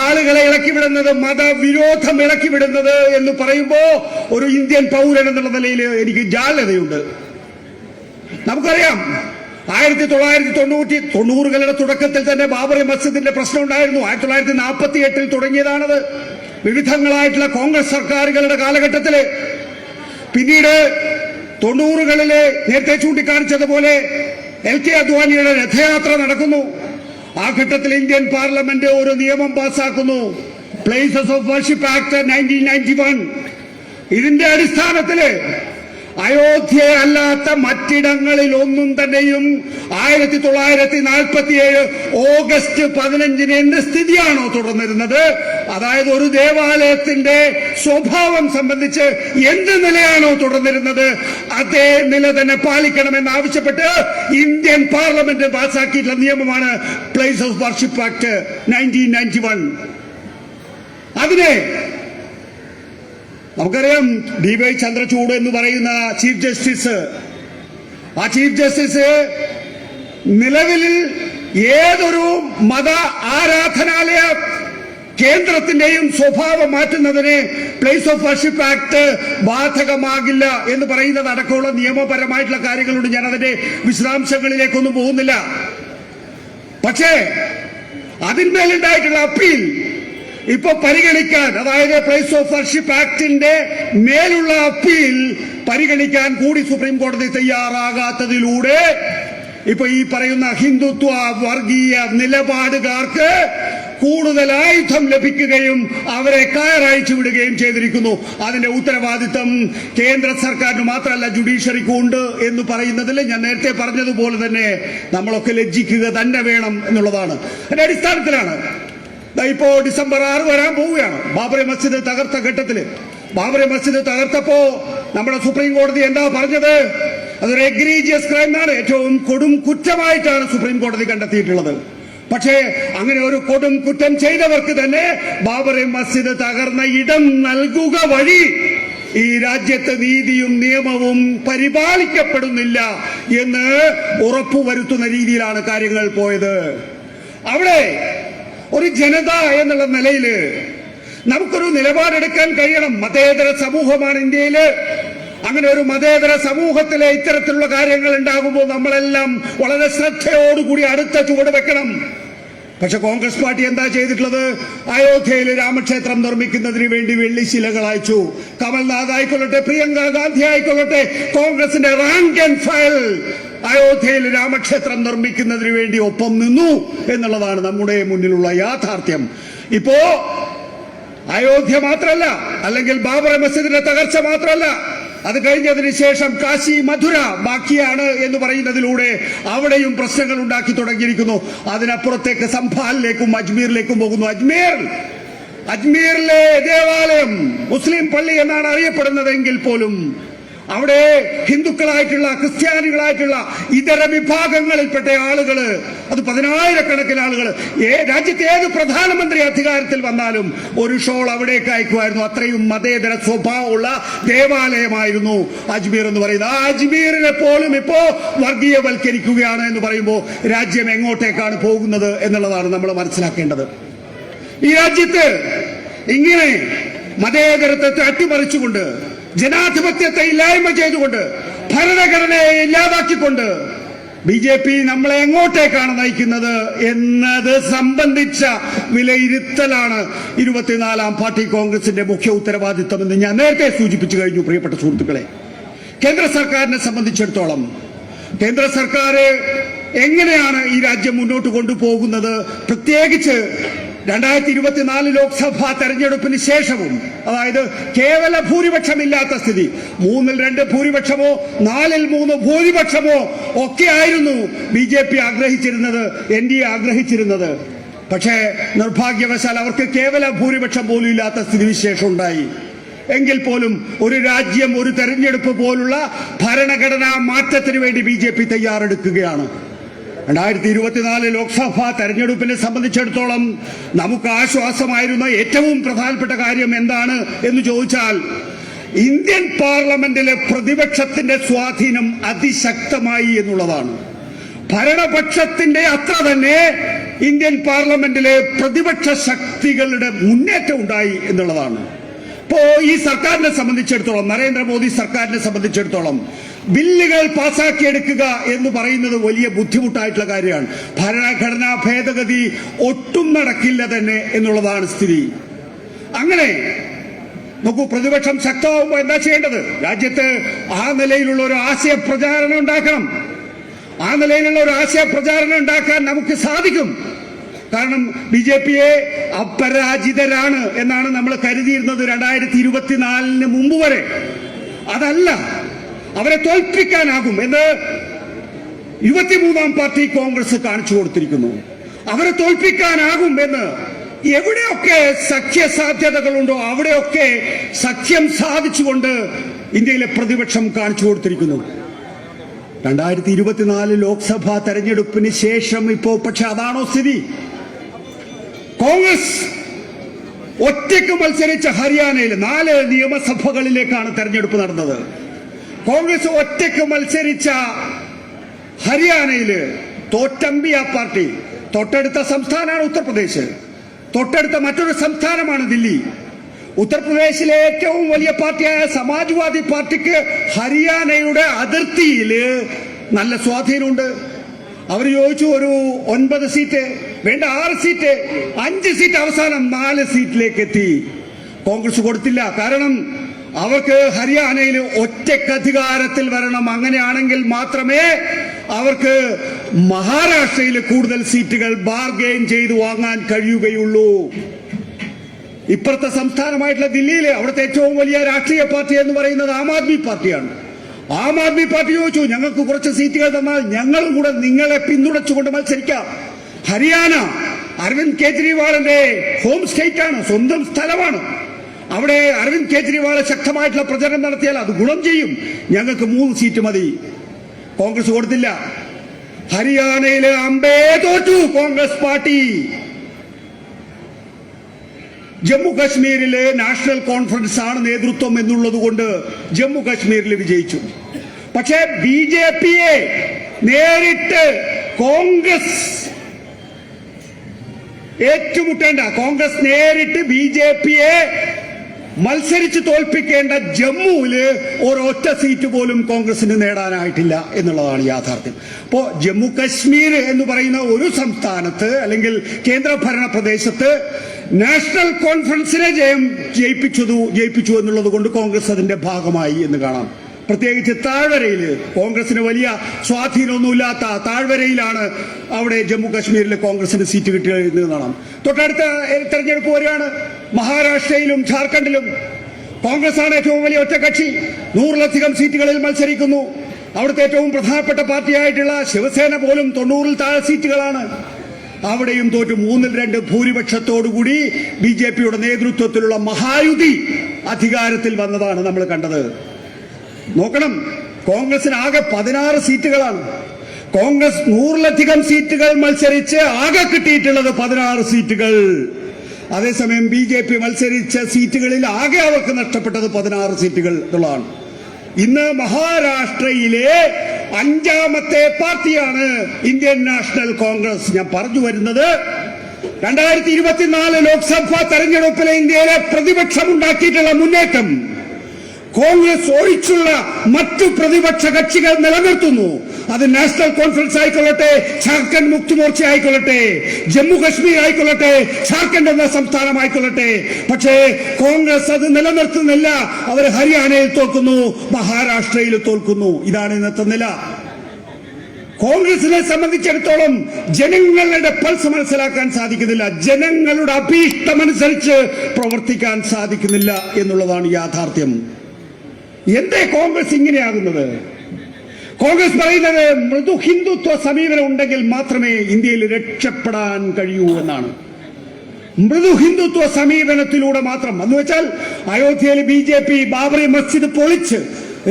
ആളുകളെ ഇളക്കിവിടുന്നത്, മതവിരോധം ഇളക്കിവിടുന്നത് എന്ന് പറയുമ്പോ ഒരു ഇന്ത്യൻ പൗരൻ എന്നുള്ള നിലയിൽ എനിക്ക് ജാള്യതയുണ്ട്. നമുക്കറിയാം 1990കളുടെ തുടക്കത്തിൽ തന്നെ ബാബറി മസ്ജിദിന്റെ പ്രശ്നം ഉണ്ടായിരുന്നു. 1948 തുടങ്ങിയതാണത്. വിവിധങ്ങളായിട്ടുള്ള കോൺഗ്രസ് സർക്കാരുകളുടെ കാലഘട്ടത്തില്. പിന്നീട് 90കളിലെ നേരത്തെ ചൂണ്ടിക്കാണിച്ചതുപോലെ LK അദ്വാനിയുടെ രഥയാത്ര നടക്കുന്നു. ആ ഘട്ടത്തിൽ ഇന്ത്യൻ പാർലമെന്റ് ഒരു നിയമം പാസാക്കുന്നു, പ്ലേസസ് ഓഫ് വർഷിപ്പ് ആക്ട് 1991. ഇതിന്റെ അടിസ്ഥാനത്തില് അയോധ്യ അല്ലാത്ത മറ്റിടങ്ങളിൽ ഒന്നും തന്നെയും 1947 ഓഗസ്റ്റ് 15 എന്ത് സ്ഥിതിയാണോ തുടർന്നിരുന്നത്, അതായത് ഒരു ദേവാലയത്തിന്റെ സ്വഭാവം സംബന്ധിച്ച് എന്ത് നിലയാണോ തുടർന്നിരുന്നത് അതേ നില തന്നെ പാലിക്കണമെന്ന് ആവശ്യപ്പെട്ട് ഇന്ത്യൻ പാർലമെന്റ് പാസാക്കിയിട്ടുള്ള നിയമമാണ് പ്ലേസ് ഓഫ് വർഷിപ്പ് ആക്ട് 1991. അതിനെ നമുക്കറിയാം DY ചന്ദ്രചൂഡ് എന്ന് പറയുന്ന ചീഫ് ജസ്റ്റിസ്, ആ ചീഫ് ജസ്റ്റിസ് നിലവിൽ ഏതൊരു മത ആരാധനാലയ കേന്ദ്രത്തിന്റെയും സ്വഭാവം മാറ്റുന്നതിന് പ്ലേസ് ഓഫ് വർഷിപ്പ് ആക്ട് ബാധകമാകില്ല എന്ന് പറയുന്നത് അടക്കമുള്ള നിയമപരമായിട്ടുള്ള കാര്യങ്ങളുണ്ട്. ഞാൻ അതിന്റെ വിശദാംശങ്ങളിലേക്കൊന്നും പോകുന്നില്ല. പക്ഷേ അതിന്മേലുണ്ടായിട്ടുള്ള അപ്പീൽ ഇപ്പൊ പരിഗണിക്കാൻ, അതായത് പ്ലേസ് ഓഫ് വർഷിപ്പ് ആക്ടിന്റെ മേലുള്ള അപ്പീൽ പരിഗണിക്കാൻ കൂടി സുപ്രീം കോടതി തയ്യാറാകാത്തതിലൂടെ ഇപ്പൊ ഈ പറയുന്ന ഹിന്ദുത്വ വർഗീയ നിലപാടുകാർക്ക് കൂടുതൽ ആയുധം ലഭിക്കുകയും അവരെ കയറയച്ചു വിടുകയും ചെയ്തിരിക്കുന്നു. അതിന്റെ ഉത്തരവാദിത്തം കേന്ദ്ര സർക്കാരിന് മാത്രമല്ല ജുഡീഷ്യറിക്കും ഉണ്ട് എന്ന് പറയുന്നതിൽ ഞാൻ നേരത്തെ പറഞ്ഞതുപോലെ തന്നെ നമ്മളൊക്കെ ലജ്ജിക്കുക തന്നെ വേണം എന്നുള്ളതാണ്. അതിന്റെ അടിസ്ഥാനത്തിലാണ് ഇപ്പോ ഡിസംബർ 6 വരാൻ പോവുകയാണ്. ബാബറി മസ്ജിദ് തകർത്ത ഘട്ടത്തില്, ബാബറി മസ്ജിദ് തകർത്തപ്പോ നമ്മുടെ സുപ്രീം കോടതി എന്താ പറഞ്ഞത്? അതൊരു എഗ്രീജിയസ് ക്രൈം ആണ്, ഏറ്റവും കൊടും കുറ്റമായിട്ടാണ് സുപ്രീം കോടതി കണ്ടെത്തിയിട്ടുള്ളത്. പക്ഷേ അങ്ങനെ ഒരു കൊടും കുറ്റം ചെയ്തവർക്ക് തന്നെ ബാബറി മസ്ജിദ് തകർന്ന ഇടം നൽകുക വഴി ഈ രാജ്യത്ത് നീതിയും നിയമവും പരിപാലിക്കപ്പെടുന്നില്ല എന്ന് ഉറപ്പുവരുത്തുന്ന രീതിയിലാണ് കാര്യങ്ങൾ പോയത്. അവിടെ ഒരു ജനത എന്നുള്ള നിലയില് നമുക്കൊരു നിലപാടെടുക്കാൻ കഴിയണം. മതേതര സമൂഹമാണ് ഇന്ത്യയില്. അങ്ങനെ ഒരു മതേതര സമൂഹത്തിലെ ഇത്തരത്തിലുള്ള കാര്യങ്ങൾ ഉണ്ടാകുമ്പോൾ നമ്മളെല്ലാം വളരെ ശ്രദ്ധയോടുകൂടി അടുത്ത ചുവട് വെക്കണം. പക്ഷെ കോൺഗ്രസ് പാർട്ടി എന്താ ചെയ്തിട്ടുള്ളത്? അയോധ്യയിൽ രാമക്ഷേത്രം നിർമ്മിക്കുന്നതിന് വേണ്ടി വെള്ളിശിലകൾ അയച്ചു. കമൽനാഥ് ആയിക്കൊള്ളട്ടെ, പ്രിയങ്ക ഗാന്ധി ആയിക്കൊള്ളട്ടെ, കോൺഗ്രസിന്റെ റാങ്ക് ആൻഡ് ഫയൽ അയോധ്യയിൽ രാമക്ഷേത്രം നിർമ്മിക്കുന്നതിന് വേണ്ടി ഒപ്പം നിന്നു എന്നുള്ളതാണ് നമ്മുടെ മുന്നിലുള്ള യാഥാർത്ഥ്യം. ഇപ്പോ അയോധ്യ മാത്രമല്ല, അല്ലെങ്കിൽ ബാബറി മസ്ജിദിന്റെ തകർച്ച മാത്രമല്ല, അത് കഴിഞ്ഞതിന് ശേഷം കാശി മധുര ബാക്കിയാണ് എന്ന് പറയുന്നതിലൂടെ അവിടെയും പ്രശ്നങ്ങൾ ഉണ്ടാക്കി തുടങ്ങിയിരിക്കുന്നു. അതിനപ്പുറത്തേക്ക് സംഭാലിലേക്കും അജ്മീറിലേക്കും പോകുന്നു. അജ്മീറിലെ ദേവാലയം മുസ്ലിം പള്ളി എന്നാണ് അറിയപ്പെടുന്നതെങ്കിൽ പോലും അവിടെ ഹിന്ദുക്കളായിട്ടുള്ള, ക്രിസ്ത്യാനികളായിട്ടുള്ള ഇതര വിഭാഗങ്ങളിൽപ്പെട്ട ആളുകള്, അത് 10,000-കണക്കിന് ആളുകൾ രാജ്യത്തെ ഏത് പ്രധാനമന്ത്രി അധികാരത്തിൽ വന്നാലും ഒരു ഷോൾ അവിടേക്ക് അയക്കുമായിരുന്നു. അത്രയും മതേതര സ്വഭാവമുള്ള ദേവാലയമായിരുന്നു അജ്മീർ എന്ന് പറയുന്നത്. ആ അജ്മീറിനെ പോലും ഇപ്പോ വർഗീയവൽക്കരിക്കുകയാണ് എന്ന് പറയുമ്പോൾ രാജ്യം എങ്ങോട്ടേക്കാണ് പോകുന്നത് എന്നുള്ളതാണ് നമ്മൾ മനസ്സിലാക്കേണ്ടത്. ഈ രാജ്യത്ത് ഇങ്ങനെ മതേതരത്വത്തെ അട്ടിമറിച്ചുകൊണ്ട്, ജനാധിപത്യത്തെ ഇല്ലായ്മ ചെയ്തുകൊണ്ട്, ഭരണഘടനയെ ഇല്ലാതാക്കിക്കൊണ്ട് BJP നമ്മളെ എങ്ങോട്ടേക്കാണ് നയിക്കുന്നത് എന്നത് സംബന്ധിച്ച വിലയിരുത്തലാണ് 24ാം പാർട്ടി കോൺഗ്രസിന്റെ മുഖ്യ ഉത്തരവാദിത്വം എന്ന് ഞാൻ നേരത്തെ സൂചിപ്പിച്ചു കഴിഞ്ഞു. പ്രിയപ്പെട്ട സുഹൃത്തുക്കളെ, കേന്ദ്ര സർക്കാരിനെ സംബന്ധിച്ചിടത്തോളം കേന്ദ്ര സർക്കാർ എങ്ങനെയാണ് ഈ രാജ്യം മുന്നോട്ട് കൊണ്ടുപോകുന്നത്, പ്രത്യേകിച്ച് 2024 ലോക്സഭാ തെരഞ്ഞെടുപ്പിന് ശേഷവും, അതായത് കേവല ഭൂരിപക്ഷമില്ലാത്ത സ്ഥിതി, 3-2 ഭൂരിപക്ഷമോ 4-3 ഭൂരിപക്ഷമോ ഒക്കെ ആയിരുന്നു BJP ആഗ്രഹിച്ചിരുന്നത്, NDA ആഗ്രഹിച്ചിരുന്നത്. പക്ഷേ നിർഭാഗ്യവശാൽ അവർക്ക് കേവല ഭൂരിപക്ഷം പോലും ഇല്ലാത്ത സ്ഥിതിവിശേഷം ഉണ്ടായി. എങ്കിൽ പോലും ഒരു രാജ്യം, ഒരു തെരഞ്ഞെടുപ്പ് പോലുള്ള ഭരണഘടനാ മാറ്റത്തിന് വേണ്ടി BJP തയ്യാറെടുക്കുകയാണ്. 2024 ലോക്സഭാ തെരഞ്ഞെടുപ്പിനെ സംബന്ധിച്ചിടത്തോളം നമുക്ക് ആശ്വാസമായിരുന്ന ഏറ്റവും പ്രധാനപ്പെട്ട കാര്യം എന്താണ് എന്ന് ചോദിച്ചാൽ, ഇന്ത്യൻ പാർലമെന്റിലെ പ്രതിപക്ഷത്തിന്റെ സ്വാധീനം അതിശക്തമായി എന്നുള്ളതാണ്. ഭരണപക്ഷത്തിന്റെ അത്ര തന്നെ ഇന്ത്യൻ പാർലമെന്റിലെ പ്രതിപക്ഷ ശക്തികളുടെ മുന്നേറ്റം ഉണ്ടായി എന്നുള്ളതാണ്. ഇപ്പോ ഈ സർക്കാരിനെ സംബന്ധിച്ചിടത്തോളം, നരേന്ദ്രമോദി സർക്കാരിനെ സംബന്ധിച്ചിടത്തോളം ബില്ലുകൾ പാസാക്കിയെടുക്കുക എന്ന് പറയുന്നത് വലിയ ബുദ്ധിമുട്ടായിട്ടുള്ള കാര്യമാണ്. ഭരണഘടനാ ഭേദഗതി ഒട്ടും നടക്കില്ല തന്നെ എന്നുള്ളതാണ് സ്ഥിതി. അങ്ങനെ നോക്കൂ, പ്രതിപക്ഷം ശക്തമാകുമ്പോൾ എന്താ ചെയ്യേണ്ടത്? രാജ്യത്ത് ആ നിലയിലുള്ള ഒരു ആശയ പ്രചാരണം ഉണ്ടാക്കണം. ആ നിലയിലുള്ള ഒരു ആശയ പ്രചാരണം ഉണ്ടാക്കാൻ നമുക്ക് സാധിക്കും. കാരണം BJP-യെ അപരാജിതരാണ് എന്നാണ് നമ്മൾ കരുതിയിരുന്നത് 2024 മുമ്പ് വരെ. അതല്ല, അവരെ തോൽപ്പിക്കാനാകും എന്ന് 23-ാം പാർട്ടി കോൺഗ്രസ് കാണിച്ചു കൊടുത്തിരിക്കുന്നു. അവരെ തോൽപ്പിക്കാനാകും എന്ന് എവിടെയൊക്കെ സഖ്യസാധ്യതകളുണ്ടോ അവിടെയൊക്കെ സഖ്യം സാധിച്ചുകൊണ്ട് ഇന്ത്യയിലെ പ്രതിപക്ഷം കാണിച്ചു കൊടുത്തിരിക്കുന്നു. 2024 ലോക്സഭാ തെരഞ്ഞെടുപ്പിന് ശേഷം ഇപ്പോ പക്ഷെ അതാണോ സ്ഥിതി? കോൺഗ്രസ് ഒറ്റയ്ക്ക് മത്സരിച്ച ഹരിയാനയിൽ 4 നിയമസഭകളിലേക്കാണ് തെരഞ്ഞെടുപ്പ് നടന്നത്. കോൺഗ്രസ് ഒറ്റയ്ക്ക് മത്സരിച്ച ഹരിയാനയിൽ തോറ്റമ്പിയ പാർട്ടി. തൊട്ടടുത്ത സംസ്ഥാനമാണ് ഉത്തർപ്രദേശ്, തൊട്ടടുത്ത മറ്റൊരു സംസ്ഥാനമാണ് ദില്ലി. ഉത്തർപ്രദേശിലെ ഏറ്റവും വലിയ പാർട്ടിയായ സമാജ്വാദി പാർട്ടിക്ക് ഹരിയാനയുടെ അതിർത്തിയിൽ നല്ല സ്വാധീനമുണ്ട്. അവർ ചോദിച്ചു ഒരു 9 സീറ്റ് വേണ്ട, 6 സീറ്റ്, 5 സീറ്റ്, അവസാനം 4 സീറ്റിലേക്ക് എത്തി. കോൺഗ്രസ് കൊടുത്തില്ല. കാരണം അവർക്ക് ഹരിയാനയിൽ ഒറ്റയ്ക്ക് അധികാരത്തിൽ വരണം. അങ്ങനെയാണെങ്കിൽ മാത്രമേ അവർക്ക് മഹാരാഷ്ട്രയിൽ കൂടുതൽ സീറ്റുകൾ ബാർഗെയിൻ ചെയ്ത് വാങ്ങാൻ കഴിയുകയുള്ളൂ. ഇപ്പുറത്തെ സംസ്ഥാനമായിട്ടുള്ള ദില്ലിയിൽ അവിടുത്തെ ഏറ്റവും വലിയ രാഷ്ട്രീയ പാർട്ടി എന്ന് പറയുന്നത് ആം ആദ്മി പാർട്ടിയാണ്. ആം ആദ്മി പാർട്ടി ചോദിച്ചു, ഞങ്ങൾക്ക് കുറച്ച് സീറ്റുകൾ തന്നാൽ ഞങ്ങളും കൂടെ നിങ്ങളെ പിന്തുണച്ചുകൊണ്ട് മത്സരിക്കാം. ഹരിയാന അരവിന്ദ് കെജ്രിവാളിന്റെ ഹോം സ്റ്റേറ്റ് ആണ്, സ്വന്തം സ്ഥലമാണ്. അവിടെ അരവിന്ദ് കെജ്രിവാൾ ശക്തമായിട്ടുള്ള പ്രചരണം നടത്തിയാൽ അത് ഗുണം ചെയ്യും. ഞങ്ങൾക്ക് 3 സീറ്റ് മതി. കോൺഗ്രസ് കൊടുത്തില്ല. ഹരിയാനയിലെ അമ്പേ തോറ്റു കോൺഗ്രസ് പാർട്ടി. ജമ്മു കശ്മീരിലെ നാഷണൽ കോൺഫറൻസ് ആണ് നേതൃത്വം എന്നുള്ളത് കൊണ്ട് ജമ്മു കശ്മീരിൽ വിജയിച്ചു. പക്ഷേ BJP-യെ നേരിട്ട് കോൺഗ്രസ് ഏറ്റുമുട്ടേണ്ട, കോൺഗ്രസ് നേരിട്ട് BJP-യെ മത്സരിച്ച് തോൽപ്പിക്കേണ്ട ജമ്മുവില് ഒരൊറ്റ സീറ്റ് പോലും കോൺഗ്രസിന് നേടാനായിട്ടില്ല എന്നുള്ളതാണ് യാഥാർത്ഥ്യം. അപ്പോ ജമ്മു കശ്മീർ എന്ന് പറയുന്ന ഒരു സംസ്ഥാനത്ത് അല്ലെങ്കിൽ കേന്ദ്രഭരണ പ്രദേശത്ത് നാഷണൽ കോൺഫറൻസിനെ ജയിപ്പിച്ചു എന്നുള്ളത് കൊണ്ട് കോൺഗ്രസ് അതിന്റെ ഭാഗമായി എന്ന് കാണാം. പ്രത്യേകിച്ച് താഴ്വരയിൽ കോൺഗ്രസിന് വലിയ സ്വാധീനമൊന്നുമില്ലാത്ത താഴ്വരയിലാണ് അവിടെ ജമ്മു കശ്മീരിലെ കോൺഗ്രസിന് സീറ്റ് കിട്ടിയത് കാണാം. തൊട്ടടുത്ത തെരഞ്ഞെടുപ്പ് വരികയാണ്. മഹാരാഷ്ട്രയിലും ജാർഖണ്ഡിലും കോൺഗ്രസ് ആണ് ഏറ്റവും വലിയ ഒറ്റകക്ഷി. 100-ലധികം സീറ്റുകളിൽ മത്സരിക്കുന്നു. അവിടുത്തെ ഏറ്റവും പ്രധാനപ്പെട്ട പാർട്ടിയായിട്ടുള്ള ശിവസേന പോലും 90-ൽ താഴെ സീറ്റുകളാണ്. അവിടെയും തോറ്റു. 3-2 ഭൂരിപക്ഷത്തോടുകൂടി BJP-യുടെ നേതൃത്വത്തിലുള്ള മഹായുതി അധികാരത്തിൽ വന്നതാണ് നമ്മൾ കണ്ടത്. നോക്കണം, കോൺഗ്രസിന് ആകെ 16 സീറ്റുകളാണ്. കോൺഗ്രസ് 100-ലധികം സീറ്റുകൾ മത്സരിച്ച് ആകെ കിട്ടിയിട്ടുള്ളത് 16 സീറ്റുകൾ. അതേസമയം BJP മത്സരിച്ച സീറ്റുകളിൽ ആകെ അവർക്ക് നഷ്ടപ്പെട്ടത് 16 സീറ്റുകൾ എന്നുള്ളതാണ്. ഇന്ന് മഹാരാഷ്ട്രയിലെ 5ാമത്തെ പാർട്ടിയാണ് ഇന്ത്യൻ നാഷണൽ കോൺഗ്രസ്. ഞാൻ പറഞ്ഞു വരുന്നത് 2024 ലോക്സഭാ തെരഞ്ഞെടുപ്പിലെ ഇന്ത്യയിലെ പ്രതിപക്ഷം ഉണ്ടാക്കിയിട്ടുള്ള മുന്നേറ്റം കോൺഗ്രസ് ഒഴിച്ചുള്ള മറ്റു പ്രതിപക്ഷ കക്ഷികൾ നിലനിർത്തുന്നു. അത് നാഷണൽ കോൺഫറൻസ് ആയിക്കൊള്ളട്ടെ, ജാർഖണ്ഡ് മുക്തി മോർച്ച ആയിക്കൊള്ളട്ടെ, ജമ്മു കശ്മീർ ആയിക്കൊള്ളട്ടെ, ജാർഖണ്ഡ് എന്ന സംസ്ഥാനം ആയിക്കൊള്ളട്ടെ. പക്ഷേ കോൺഗ്രസ് അത് നിലനിർത്തുന്നില്ല. അവർ ഹരിയാനയിൽ തോൽക്കുന്നു, മഹാരാഷ്ട്രയിൽ തോൽക്കുന്നു. ഇതാണ് ഇന്നത്തെ നില. കോൺഗ്രസിനെ സംബന്ധിച്ചിടത്തോളം ജനങ്ങളുടെ പൾസ് മനസ്സിലാക്കാൻ സാധിക്കുന്നില്ല, ജനങ്ങളുടെ അഭീഷ്ടമനുസരിച്ച് പ്രവർത്തിക്കാൻ സാധിക്കുന്നില്ല എന്നുള്ളതാണ് യാഥാർത്ഥ്യം. എന്തേ കോൺഗ്രസ് ഇങ്ങനെയാകുന്നത്? കോൺഗ്രസ് പറയുന്നത് മൃദു ഹിന്ദുത്വ സമീപനം ഉണ്ടെങ്കിൽ മാത്രമേ ഇന്ത്യയിൽ രക്ഷപ്പെടാൻ കഴിയൂ എന്നാണ്. മൃദു ഹിന്ദുത്വ സമീപനത്തിലൂടെ മാത്രം എന്ന് വെച്ചാൽ അയോധ്യയിൽ BJP ബാബറി മസ്ജിദ് പൊളിച്ച്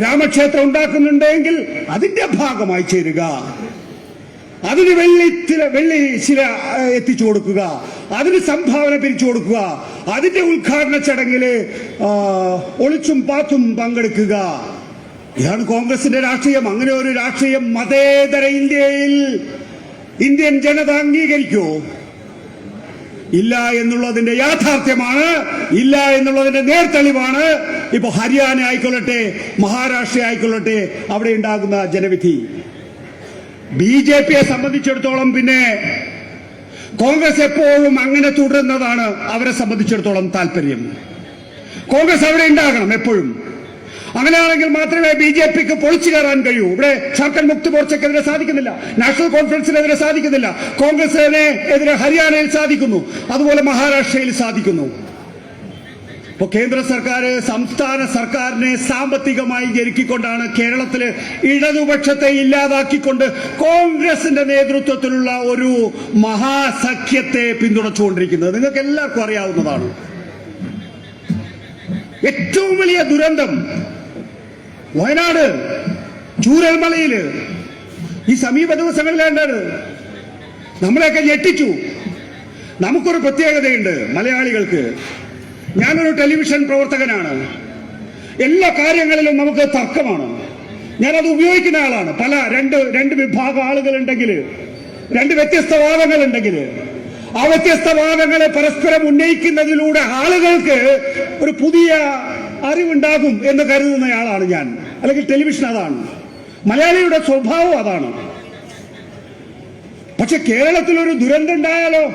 രാമക്ഷേത്രം ഉണ്ടാക്കുന്നുണ്ടെങ്കിൽ അതിന്റെ ഭാഗമായി ചേരുക, അതിന് വെള്ളി ശില എത്തിച്ചു കൊടുക്കുക, അതിന് സംഭാവന പിരിച്ചു കൊടുക്കുക, അതിന്റെ ഉദ്ഘാടന ചടങ്ങില് ഒളിച്ചും പാത്തും പങ്കെടുക്കുക. ഇതാണ് കോൺഗ്രസിന്റെ രാഷ്ട്രീയം. അങ്ങനെ ഒരു രാഷ്ട്രീയം മതേതര ഇന്ത്യയിൽ ഇന്ത്യൻ ജനത അംഗീകരിക്കോ? ഇല്ല എന്നുള്ളതിന്റെ യാഥാർത്ഥ്യമാണ്, ഇല്ല എന്നുള്ളതിന്റെ നേർത്തെളിവാണ് ഇപ്പൊ ഹരിയാന ആയിക്കൊള്ളട്ടെ, മഹാരാഷ്ട്ര ആയിക്കൊള്ളട്ടെ അവിടെ ഉണ്ടാകുന്ന ജനവിധി. BJPയെ സംബന്ധിച്ചിടത്തോളം പിന്നെ കോൺഗ്രസ് എപ്പോഴും അങ്ങനെ തുടരുന്നതാണ് അവരെ സംബന്ധിച്ചിടത്തോളം താല്പര്യം. കോൺഗ്രസ് അവിടെ ഉണ്ടാകണം എപ്പോഴും. അങ്ങനെയാണെങ്കിൽ മാത്രമേ BJPക്ക് പൊളിച്ചു കയറാൻ കഴിയൂ. ഇവിടെ ജാർഖണ്ഡ് മുക്തി മോർച്ചയ്ക്കെതിരെ സാധിക്കുന്നില്ല, നാഷണൽ കോൺഫറൻസിനെതിരെ സാധിക്കുന്നില്ല, കോൺഗ്രസിനെതിരെ ഹരിയാനയിൽ സാധിക്കുന്നു, അതുപോലെ മഹാരാഷ്ട്രയിൽ സാധിക്കുന്നു. ഇപ്പൊ കേന്ദ്ര സർക്കാർ സംസ്ഥാന സർക്കാരിനെ സാമ്പത്തികമായി ഞെരുക്കിക്കൊണ്ടാണ് കേരളത്തില് ഇടതുപക്ഷത്തെ ഇല്ലാതാക്കിക്കൊണ്ട് കോൺഗ്രസിന്റെ നേതൃത്വത്തിലുള്ള ഒരു മഹാസഖ്യത്തെ പിന്തുണച്ചുകൊണ്ടിരിക്കുന്നത്. നിങ്ങൾക്ക് എല്ലാവർക്കും അറിയാവുന്നതാണ്. ഏറ്റവും വലിയ ദുരന്തം വയനാട് ചൂരൽമലയില് ഈ സമീപ ദിവസങ്ങളിലുണ്ടായത് നമ്മളെയൊക്കെ ഞെട്ടിച്ചു. നമുക്കൊരു പ്രത്യേകതയുണ്ട് മലയാളികൾക്ക്. ഞാനൊരു ടെലിവിഷൻ പ്രവർത്തകനാണ്. എല്ലാ കാര്യങ്ങളിലും നമുക്ക് തർക്കമാണ്. ഞാനത് ഉപയോഗിക്കുന്ന ആളാണ്. രണ്ട് വിഭാഗം ആളുകളുണ്ടെങ്കിൽ, രണ്ട് വ്യത്യസ്ത വാദങ്ങളുണ്ടെങ്കിൽ ആ വ്യത്യസ്ത വാദങ്ങളെ പരസ്പരം ഉന്നയിക്കുന്നതിലൂടെ ആളുകൾക്ക് ഒരു പുതിയ അറിവുണ്ടാകും എന്ന് കരുതുന്നയാളാണ് ഞാൻ. അല്ലെങ്കിൽ ടെലിവിഷൻ അതാണ്, മലയാളിയുടെ സ്വഭാവം അതാണ്. പക്ഷെ കേരളത്തിലൊരു ദുരന്തം ഉണ്ടായാലോ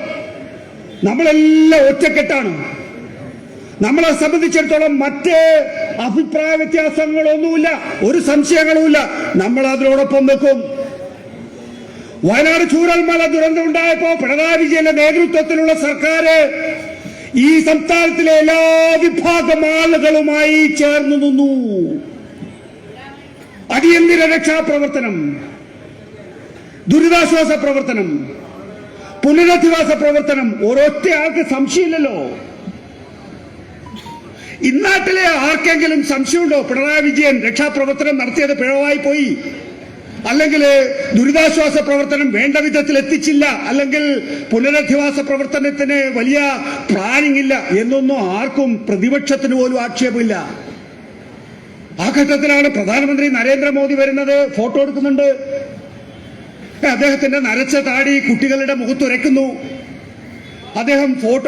നമ്മളെല്ലാം ഒറ്റക്കെട്ടാണ്. നമ്മളെ സംബന്ധിച്ചിടത്തോളം മറ്റ് അഭിപ്രായ വ്യത്യാസങ്ങളൊന്നുമില്ല, ഒരു സംശയങ്ങളുമില്ല. നമ്മൾ അതിനോടൊപ്പം നിൽക്കും. വയനാട് ചൂരൽമല ദുരന്തം ഉണ്ടായപ്പോ പിണറായി വിജയന്റെ നേതൃത്വത്തിലുള്ള സർക്കാർ ഈ സംസ്ഥാനത്തിലെ എല്ലാ വിഭാഗം ആളുകളുമായി ചേർന്നു നിന്നു. അടിയന്തര രക്ഷാപ്രവർത്തനം, ദുരിതാശ്വാസ പ്രവർത്തനം, പുനരധിവാസ പ്രവർത്തനം. ഒരൊറ്റ ആൾക്ക് സംശയമില്ലല്ലോ. ഇന്നാട്ടിലെ ആർക്കെങ്കിലും സംശയമുണ്ടോ പിണറായി വിജയൻ രക്ഷാപ്രവർത്തനം നടത്തിയത് പിഴവായി പോയി, അല്ലെങ്കിൽ ദുരിതാശ്വാസ പ്രവർത്തനം വേണ്ട വിധത്തിൽ എത്തിച്ചില്ല, അല്ലെങ്കിൽ പുനരധിവാസ പ്രവർത്തനത്തിന് വലിയ പ്ലാനിംഗ് ഇല്ല എന്നൊന്നും ആർക്കും പ്രതിപക്ഷത്തിന് പോലും ആക്ഷേപമില്ല. ആ ഘട്ടത്തിലാണ് പ്രധാനമന്ത്രി നരേന്ദ്രമോദി വരുന്നത്, ഫോട്ടോ എടുക്കുന്നുണ്ട്. അദ്ദേഹത്തിന്റെ നരച്ച താടി കുട്ടികളുടെ മുഖത്തുരയ്ക്കുന്നു.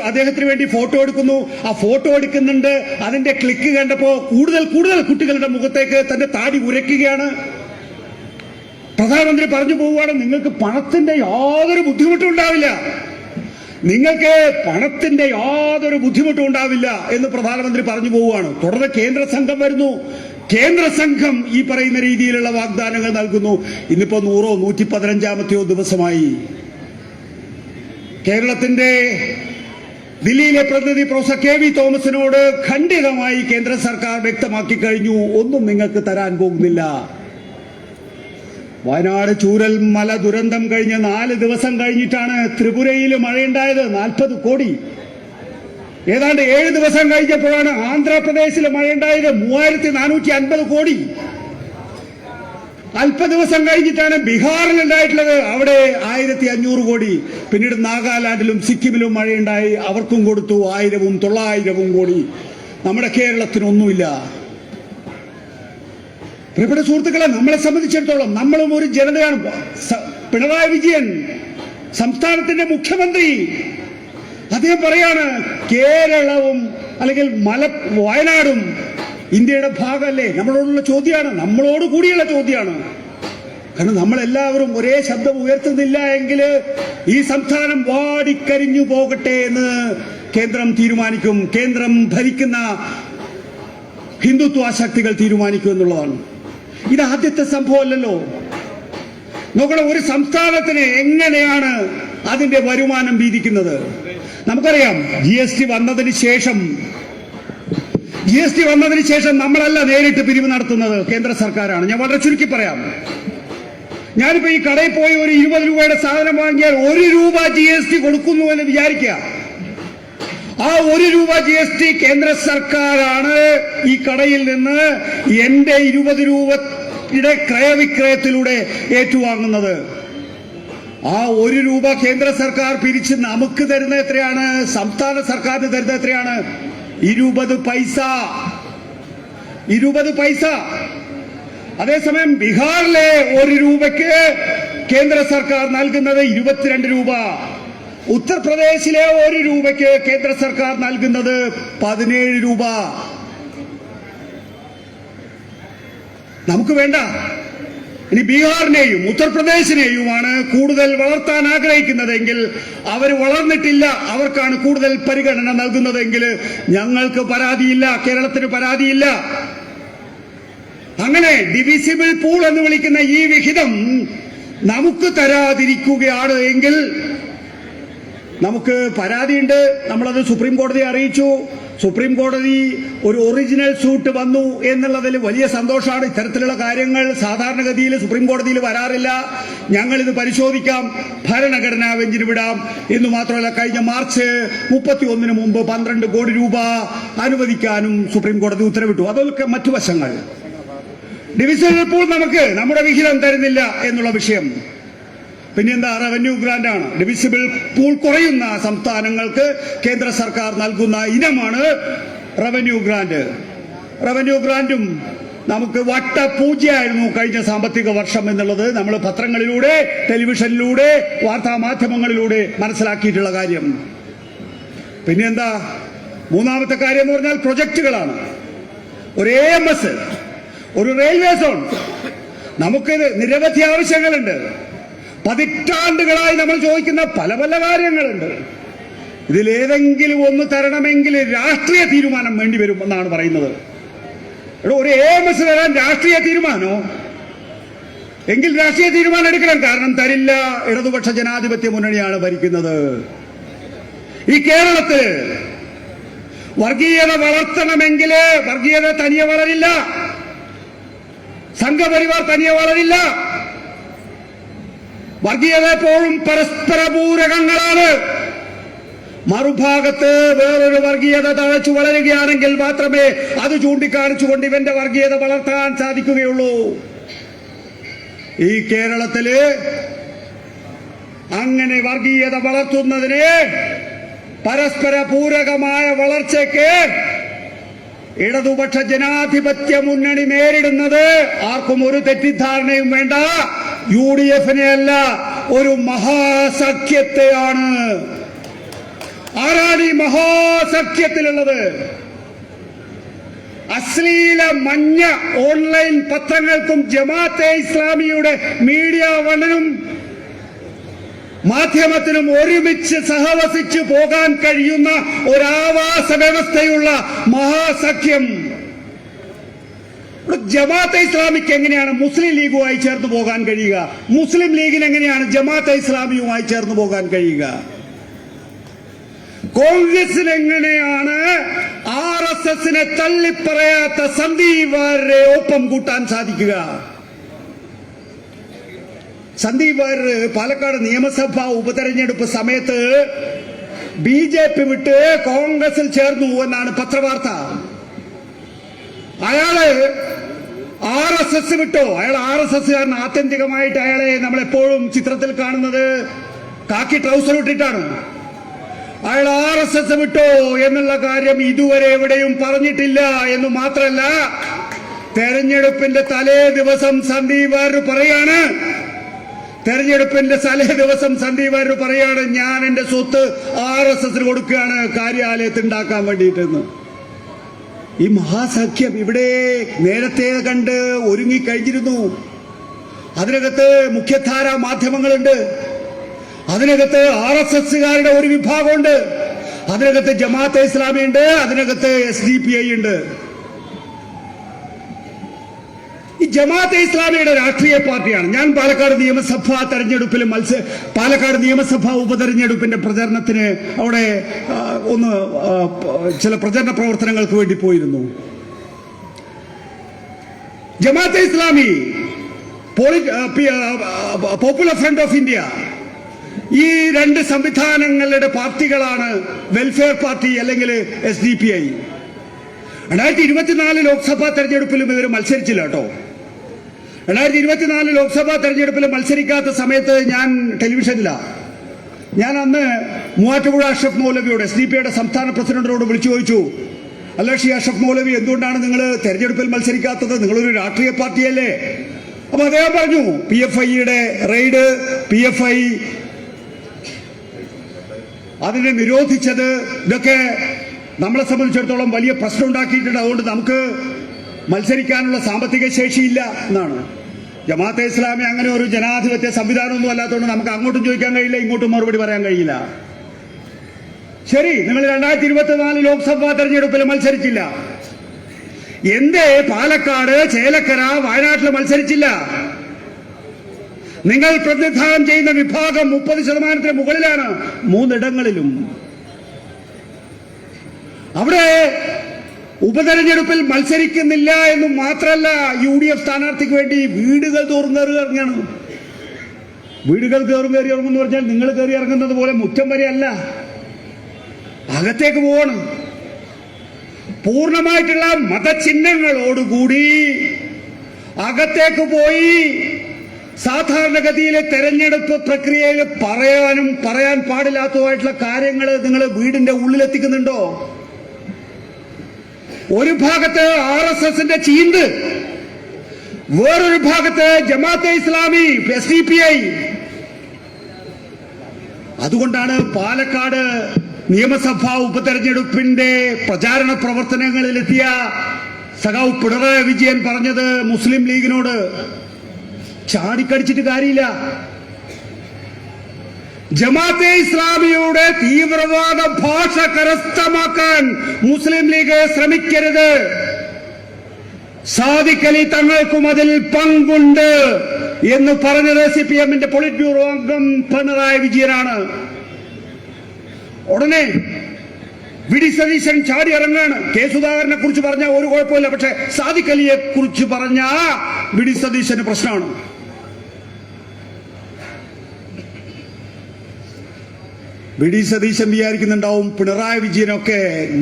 അദ്ദേഹത്തിന് വേണ്ടി ഫോട്ടോ എടുക്കുന്നു. ആ ഫോട്ടോ എടുക്കുന്നുണ്ട്, അതിന്റെ ക്ലിക്ക് കണ്ടപ്പോ കൂടുതൽ കുട്ടികളുടെ മുഖത്തേക്ക് തന്റെ താടി ഉരയ്ക്കുകയാണ്. പ്രധാനമന്ത്രി പറഞ്ഞു പോവുകയാണ്, നിങ്ങൾക്ക് പണത്തിന്റെ യാതൊരു ബുദ്ധിമുട്ടും ഉണ്ടാവില്ല, നിങ്ങൾക്ക് പണത്തിന്റെ യാതൊരു ബുദ്ധിമുട്ടും ഉണ്ടാവില്ല എന്ന് പ്രധാനമന്ത്രി പറഞ്ഞു പോവുകയാണ്. തുടർന്ന് കേന്ദ്ര സംഘം വരുന്നു. കേന്ദ്ര സംഘം ഈ പറയുന്ന രീതിയിലുള്ള വാഗ്ദാനങ്ങൾ നൽകുന്നു. ഇന്നിപ്പോ 100-ഓ 115-ാമത്തെയോ ദിവസമായി. കേരളത്തിന്റെ ദില്ലിയിലെ പ്രതിനിധി പ്രൊഫസർ KV തോമസിനോട് ഖണ്ഡിതമായി കേന്ദ്ര സർക്കാർ വ്യക്തമാക്കി കഴിഞ്ഞു, ഒന്നും നിങ്ങൾക്ക് തരാൻ പോകുന്നില്ല. വയനാട് ചൂരൽമല ദുരന്തം കഴിഞ്ഞ് 4 ദിവസം കഴിഞ്ഞിട്ടാണ് ത്രിപുരയിൽ മഴയുണ്ടായത്, 40 കോടി. ഏതാണ്ട് 7 ദിവസം കഴിഞ്ഞപ്പോഴാണ് ആന്ധ്രാപ്രദേശിൽ മഴയുണ്ടായത്, 3450 കോടി. അല്പ ദിവസം കഴിഞ്ഞിട്ടാണ് ബീഹാറിൽ ഉണ്ടായിട്ടുള്ളത്, അവിടെ 1500 കോടി. പിന്നീട് നാഗാലാൻഡിലും സിക്കിമിലും മഴയുണ്ടായി, അവർക്കും കൊടുത്തു 1000-ഉം 900-ഉം കോടി. നമ്മുടെ കേരളത്തിനൊന്നുമില്ല. പ്രിയപ്പെട്ട സുഹൃത്തുക്കളെ, നമ്മളെ സംബന്ധിച്ചിടത്തോളം നമ്മളും ഒരു ജനതയാണ്. പിണറായി വിജയൻ സംസ്ഥാനത്തിന്റെ മുഖ്യമന്ത്രി, അദ്ദേഹം പറയാണ് കേരളവും അല്ലെങ്കിൽ വയനാടും ഇന്ത്യയുടെ ഭാഗമല്ലേ. നമ്മളോടുള്ള ചോദ്യമാണ്, നമ്മളോട് കൂടിയുള്ള ചോദ്യമാണ്. കാരണം നമ്മളെല്ലാവരും ഒരേ ശബ്ദം ഉയർത്തുന്നില്ല എങ്കിൽ ഈ സംസ്ഥാനം വാടിക്കരിഞ്ഞു പോകട്ടെ എന്ന് കേന്ദ്രം തീരുമാനിക്കും. കേന്ദ്രം ഭരിക്കുന്ന ഹിന്ദുത്വ ശക്തികൾ തീരുമാനിക്കും എന്നുള്ളതാണ്. ഇത് ആദ്യത്തെ സംഭവമല്ലല്ലോ. നോക്കണം, ഒരു സംസ്ഥാനത്തിന് എങ്ങനെയാണ് അതിന്റെ വരുമാനം വീതിക്കുന്നത്? നമുക്കറിയാം, GST വന്നതിന് ശേഷം നമ്മളല്ല നേരിട്ട് പിരിവ് നടത്തുന്നത്, കേന്ദ്ര സർക്കാരാണ്. ഞാൻ വളരെ ചുരുക്കി പറയാം. ഞാനിപ്പോ ഈ കടയിൽ പോയി ഒരു 20 രൂപയുടെ സാധനം വാങ്ങിയാൽ 1 രൂപ GST കൊടുക്കുന്നു എന്ന് വിചാരിക്കുക. ആ 1 രൂപ GST കേന്ദ്ര സർക്കാരാണ് ഈ കടയിൽ നിന്ന് എന്റെ 20 രൂപയുടെ ക്രയവിക്രയത്തിലൂടെ ഏറ്റുവാങ്ങുന്നത്. ആ 1 രൂപ കേന്ദ്ര സർക്കാർ പിരിച്ച് നമുക്ക് തരുന്ന എത്രയാണ്? സംസ്ഥാന സർക്കാരിന് തരുന്ന എത്രയാണ്? 20 പൈസ. 20 പൈസ. അതേസമയം ബീഹാറിലെ 1 രൂപയ്ക്ക് കേന്ദ്ര സർക്കാർ നൽകുന്നത് 22 രൂപ. ഉത്തർപ്രദേശിലെ 1 രൂപയ്ക്ക് കേന്ദ്ര സർക്കാർ നൽകുന്നത് 17 രൂപ. നമുക്ക് വേണ്ട. ഇനി ബീഹാറിനെയും ഉത്തർപ്രദേശിനെയുമാണ് കൂടുതൽ വളർത്താൻ ആഗ്രഹിക്കുന്നതെങ്കിൽ, അവർ വളർന്നിട്ടില്ല, അവർക്കാണ് കൂടുതൽ പരിഗണന നൽകുന്നതെങ്കിൽ ഞങ്ങൾക്ക് പരാതിയില്ല, കേരളത്തിന് പരാതിയില്ല. അങ്ങനെ ഡിവിസിബിൾ പൂൾ എന്ന് വിളിക്കുന്ന ഈ വിഹിതം നമുക്ക് തരാതിരിക്കുകയാണ് എങ്കിൽ നമുക്ക് പരാതിയുണ്ട്. നമ്മളത് സുപ്രീം കോടതിയെ അറിയിച്ചു. സുപ്രീം കോടതി ഒരു ഒറിജിനൽ സൂട്ട് വന്നു എന്നുള്ളതിൽ വലിയ സന്തോഷമാണ്. ഇത്തരത്തിലുള്ള കാര്യങ്ങൾ സാധാരണഗതിയിൽ സുപ്രീം കോടതിയിൽ വരാറില്ല. ഞങ്ങളിത് പരിശോധിക്കാം, ഭരണഘടനാ ബെഞ്ചിന് വിടാം എന്ന് മാത്രമല്ല, കഴിഞ്ഞ മാർച്ച് 31 മുമ്പ് 12 കോടി രൂപ അനുവദിക്കാനും സുപ്രീം കോടതി ഉത്തരവിട്ടു. അതൊക്കെ മറ്റു വശങ്ങൾ. ഡിവിസിബിൾ പൂൾ നമുക്ക് നമ്മുടെ വിഹിതം തരുന്നില്ല എന്നുള്ള വിഷയം. പിന്നെന്താ? റവന്യൂ ഗ്രാന്റ് ആണ്. ഡിവിസിബിൾ പൂൾ കുറയുന്ന സംസ്ഥാനങ്ങൾക്ക് കേന്ദ്ര സർക്കാർ നൽകുന്ന ഇനമാണ് റവന്യൂ ഗ്രാന്റ്. റവന്യൂ ഗ്രാന്റും നമുക്ക് വട്ടപൂജ്യമായിരുന്നു കഴിഞ്ഞ സാമ്പത്തിക വർഷം എന്നുള്ളത് നമ്മൾ പത്രങ്ങളിലൂടെ, ടെലിവിഷനിലൂടെ, വാർത്താ മാധ്യമങ്ങളിലൂടെ മനസ്സിലാക്കിയിട്ടുള്ള കാര്യം. പിന്നെന്താ? മൂന്നാമത്തെ കാര്യം എന്ന് പറഞ്ഞാൽ പ്രൊജക്ടുകളാണ്. ഒരു AMS, ഒരു റെയിൽവേ സോൺ. നമുക്ക് നിരവധി ആവശ്യങ്ങളുണ്ട്. പതിറ്റാണ്ടുകളായി നമ്മൾ ചോദിക്കുന്ന പല പല കാര്യങ്ങളുണ്ട്. ഇതിലേതെങ്കിലും ഒന്ന് തരണമെങ്കിൽ രാഷ്ട്രീയ തീരുമാനം വേണ്ടിവരും എന്നാണ് പറയുന്നത്. ഒരു AMS തരാൻ രാഷ്ട്രീയ തീരുമാനോ? എങ്കിൽ രാഷ്ട്രീയ തീരുമാനം എടുക്കണം. കാരണം തരില്ല. ഇടതുപക്ഷ ജനാധിപത്യ മുന്നണിയാണ് ഭരിക്കുന്നത്. ഈ കേരളത്തിൽ വർഗീയത വളർത്തണമെങ്കിൽ വർഗീയത തനിയെ വളരില്ല, സംഘപരിവാർ തനിയെ വളരില്ല. വർഗീയത എപ്പോഴും പരസ്പര പൂരകങ്ങളാണ്. മറുഭാഗത്ത് വേറൊരു വർഗീയത തഴച്ചു വളരുകയാണെങ്കിൽ മാത്രമേ അത് ചൂണ്ടിക്കാണിച്ചുകൊണ്ട് ഇവന്റെ വർഗീയത വളർത്താൻ സാധിക്കുകയുള്ളൂ. ഈ കേരളത്തില് അങ്ങനെ വർഗീയത വളർത്തുന്നതിന്, പരസ്പര പൂരകമായ വളർച്ചയ്ക്ക് ഇടതുപക്ഷ ജനാധിപത്യ മുന്നണി നേരിടുന്നത്, ആർക്കും ഒരു തെറ്റിദ്ധാരണയും വേണ്ട, UDF-നെ അല്ല, ഒരു മഹാസഖ്യത്തെയാണ്. ആരാണ് ഈ മഹാസഖ്യത്തിലുള്ളത്? അശ്ലീല മഞ്ഞ ഓൺലൈൻ പത്രങ്ങൾക്കും ജമാഅത്തെ ഇസ്ലാമിയുടെ മീഡിയ വണ്ണനും മാധ്യമത്തിനും ഒരുമിച്ച് സഹവസിച്ച് പോകാൻ കഴിയുന്ന ഒരാവാസ വ്യവസ്ഥയുള്ള മഹാസഖ്യം. ജമാഅത്തെ ഇസ്ലാമിക്ക് എങ്ങനെയാണ് മുസ്ലിം ലീഗുമായി ചേർന്ന് പോകാൻ കഴിയുക? മുസ്ലിം ലീഗിന് എങ്ങനെയാണ് ജമാഅത്തെ ഇസ്ലാമിയുമായി ചേർന്ന് പോകാൻ കഴിയുക? കോൺഗ്രസിന് എങ്ങനെയാണ് RSSനെ തള്ളിപ്പറയാത്ത സന്ദീപ് വാര്യരെ ഒപ്പം കൂട്ടാൻ സാധിക്കുക? സന്ദീപ് വാര്യർ പാലക്കാട് നിയമസഭാ ഉപതെരഞ്ഞെടുപ്പ് സമയത്ത് BJP വിട്ട് കോൺഗ്രസിൽ ചേർന്നു എന്നാണ് പത്രവാർത്ത. അയാള് RSS വിട്ടോ? അയാൾ RSSകാരൻ. ആത്യന്തികമായിട്ട് അയാളെ നമ്മളെപ്പോഴും ചിത്രത്തിൽ കാണുന്നത് കാക്കി ട്രൗസർ ഇട്ടിട്ടാണ്. അയാൾ RSS വിട്ടോ എന്നുള്ള കാര്യം ഇതുവരെ എവിടെയും പറഞ്ഞിട്ടില്ല എന്ന് മാത്രമല്ല, തെരഞ്ഞെടുപ്പിന്റെ തലേ ദിവസം സന്ദീപ് വാര്യർ പറയാണ്, ഞാൻ എന്റെ സ്വത്ത് RSSന് കൊടുക്കുകയാണ് കാര്യാലയത്ത് ഉണ്ടാക്കാൻ വേണ്ടിയിട്ടെന്ന്. ഈ മഹാസഖ്യം ഇവിടെ നേരത്തെ കണ്ട് ഒരുങ്ങിക്കഴിഞ്ഞിരുന്നു. അതിനകത്ത് മുഖ്യധാരാ മാധ്യമങ്ങളുണ്ട്, അതിനകത്ത് RSSകാരുടെ ഒരു വിഭാഗമുണ്ട്, അതിനകത്ത് ജമാഅത്തെ ഇസ്ലാമി ഉണ്ട്, അതിനകത്ത് SDPI ഉണ്ട്. ഈ ജമാഅത്തെ ഇസ്ലാമിയുടെ രാഷ്ട്രീയ പാർട്ടിയാണ്. ഞാൻ പാലക്കാട് നിയമസഭാ ഉപതെരഞ്ഞെടുപ്പിന്റെ പ്രചരണത്തിന് അവിടെ ചില പ്രചരണ പ്രവർത്തനങ്ങൾക്ക് വേണ്ടി പോയിരുന്നു. Jamaat-e Islami, popular front of India, ഈ രണ്ട് സംവിധാനങ്ങളുടെ പാർട്ടികളാണ് വെൽഫെയർ പാർട്ടി അല്ലെങ്കിൽ SDPI. 2024 ലോക്സഭാ തെരഞ്ഞെടുപ്പിലും ഇവർ മത്സരിച്ചില്ല കേട്ടോ. 2024 ലോക്സഭാ തെരഞ്ഞെടുപ്പിൽ മത്സരിക്കാത്ത സമയത്ത് ഞാൻ ടെലിവിഷനിലാണ്. ഞാൻ അന്ന് മൂവാറ്റുപുഴ അഷ്റഫ് മൗലവിയോട് SDP സംസ്ഥാന പ്രസിഡന്റിനോട് വിളിച്ചു ചോദിച്ചു, അല്ല അഷ്റഫ് മൗലവി, എന്തുകൊണ്ടാണ് നിങ്ങൾ തെരഞ്ഞെടുപ്പിൽ മത്സരിക്കാത്തത്? നിങ്ങളൊരു രാഷ്ട്രീയ പാർട്ടിയല്ലേ? അപ്പൊ അദ്ദേഹം പറഞ്ഞു, PFIയുടെ റെയ്ഡ്, PFI അതിനെ നിരോധിച്ചത്, ഇതൊക്കെ നമ്മളെ സംബന്ധിച്ചിടത്തോളം വലിയ പ്രശ്നം ഉണ്ടാക്കിയിട്ടുണ്ട്. അതുകൊണ്ട് നമുക്ക് മത്സരിക്കാനുള്ള സാമ്പത്തിക ശേഷിയില്ല എന്നാണ്. ജമാഅത്തെ ഇസ്ലാമി അങ്ങനെ ഒരു ജനാധിപത്യ സംവിധാനമൊന്നും അല്ലാത്തതുകൊണ്ട് നമുക്ക് അങ്ങോട്ടും ചോദിക്കാൻ കഴിയില്ല, ഇങ്ങോട്ടും മറുപടി പറയാൻ കഴിയില്ല. ശരി, നിങ്ങൾ 2024 ലോക്സഭാ തെരഞ്ഞെടുപ്പിൽ മത്സരിച്ചില്ല. എന്തേ പാലക്കാട്, ചേലക്കര, വയനാട്ടിൽ മത്സരിച്ചില്ല? നിങ്ങൾ പ്രതിനിധാനം ചെയ്യുന്ന വിഭാഗം 30% മുകളിലാണ് 3 ഇടങ്ങളിലും. അവിടെ ഉപതെരഞ്ഞെടുപ്പിൽ മത്സരിക്കുന്നില്ല എന്നും മാത്രമല്ല, UDF സ്ഥാനാർത്ഥിക്ക് വേണ്ടി വീടുകൾ തോറും കയറി ഇറങ്ങണം. വീടുകൾ കയറി ഇറങ്ങുമെന്ന് പറഞ്ഞാൽ നിങ്ങൾ കയറി ഇറങ്ങുന്നത് പോലെ മുറ്റം വരെ അല്ല, അകത്തേക്ക് പോകണം. പൂർണ്ണമായിട്ടുള്ള മതചിഹ്നങ്ങളോടുകൂടി അകത്തേക്ക് പോയി സാധാരണഗതിയിലെ തെരഞ്ഞെടുപ്പ് പ്രക്രിയയിൽ പറയാൻ പാടില്ലാത്തതായിട്ടുള്ള കാര്യങ്ങൾ നിങ്ങൾ വീടിന്റെ ഉള്ളിലെത്തിക്കുന്നുണ്ടോ? ഒരു ഭാഗത്ത് RSSന്റെ ചീന്ത്, വേറൊരു ഭാഗത്ത് ജമാഅത്തെ ഇസ്ലാമി, SDPI. അതുകൊണ്ടാണ് പാലക്കാട് നിയമസഭാ ഉപതെരഞ്ഞെടുപ്പിന്റെ പ്രചാരണ പ്രവർത്തനങ്ങളിലെത്തിയ സഖാവ് പിണറായി വിജയൻ പറഞ്ഞത് മുസ്ലിം ലീഗിനോട്, ചാടിക്കടിച്ചിട്ട് കാര്യമില്ല. ജമാഅത്തെ ഇസ്ലാമിയുടെ തീവ്രവാദ ഭാഷ കരസ്ഥമാക്കാൻ മുസ്ലിം ലീഗ് ശ്രമിക്കരുത്. സാദിഖ് അലി തങ്ങൾക്കും അതിൽ പങ്കുണ്ട് എന്ന് പറഞ്ഞത് CPMന്റെ പൊളിറ്റ് ബ്യൂറോ അംഗം പിണറായി വിജയനാണ്. ഉടനെ VD സതീശൻ ചാടി ഇറങ്ങാണ്. കെ സുധാകരനെ കുറിച്ച് പറഞ്ഞാൽ ഒരു കുഴപ്പമില്ല, പക്ഷെ സാദിഖ് അലിയെ കുറിച്ച് പറഞ്ഞ VD സതീശന് പ്രശ്നമാണ്. VD സതീശൻ വിചാരിക്കുന്നുണ്ടാവും പിണറായി വിജയനൊക്കെ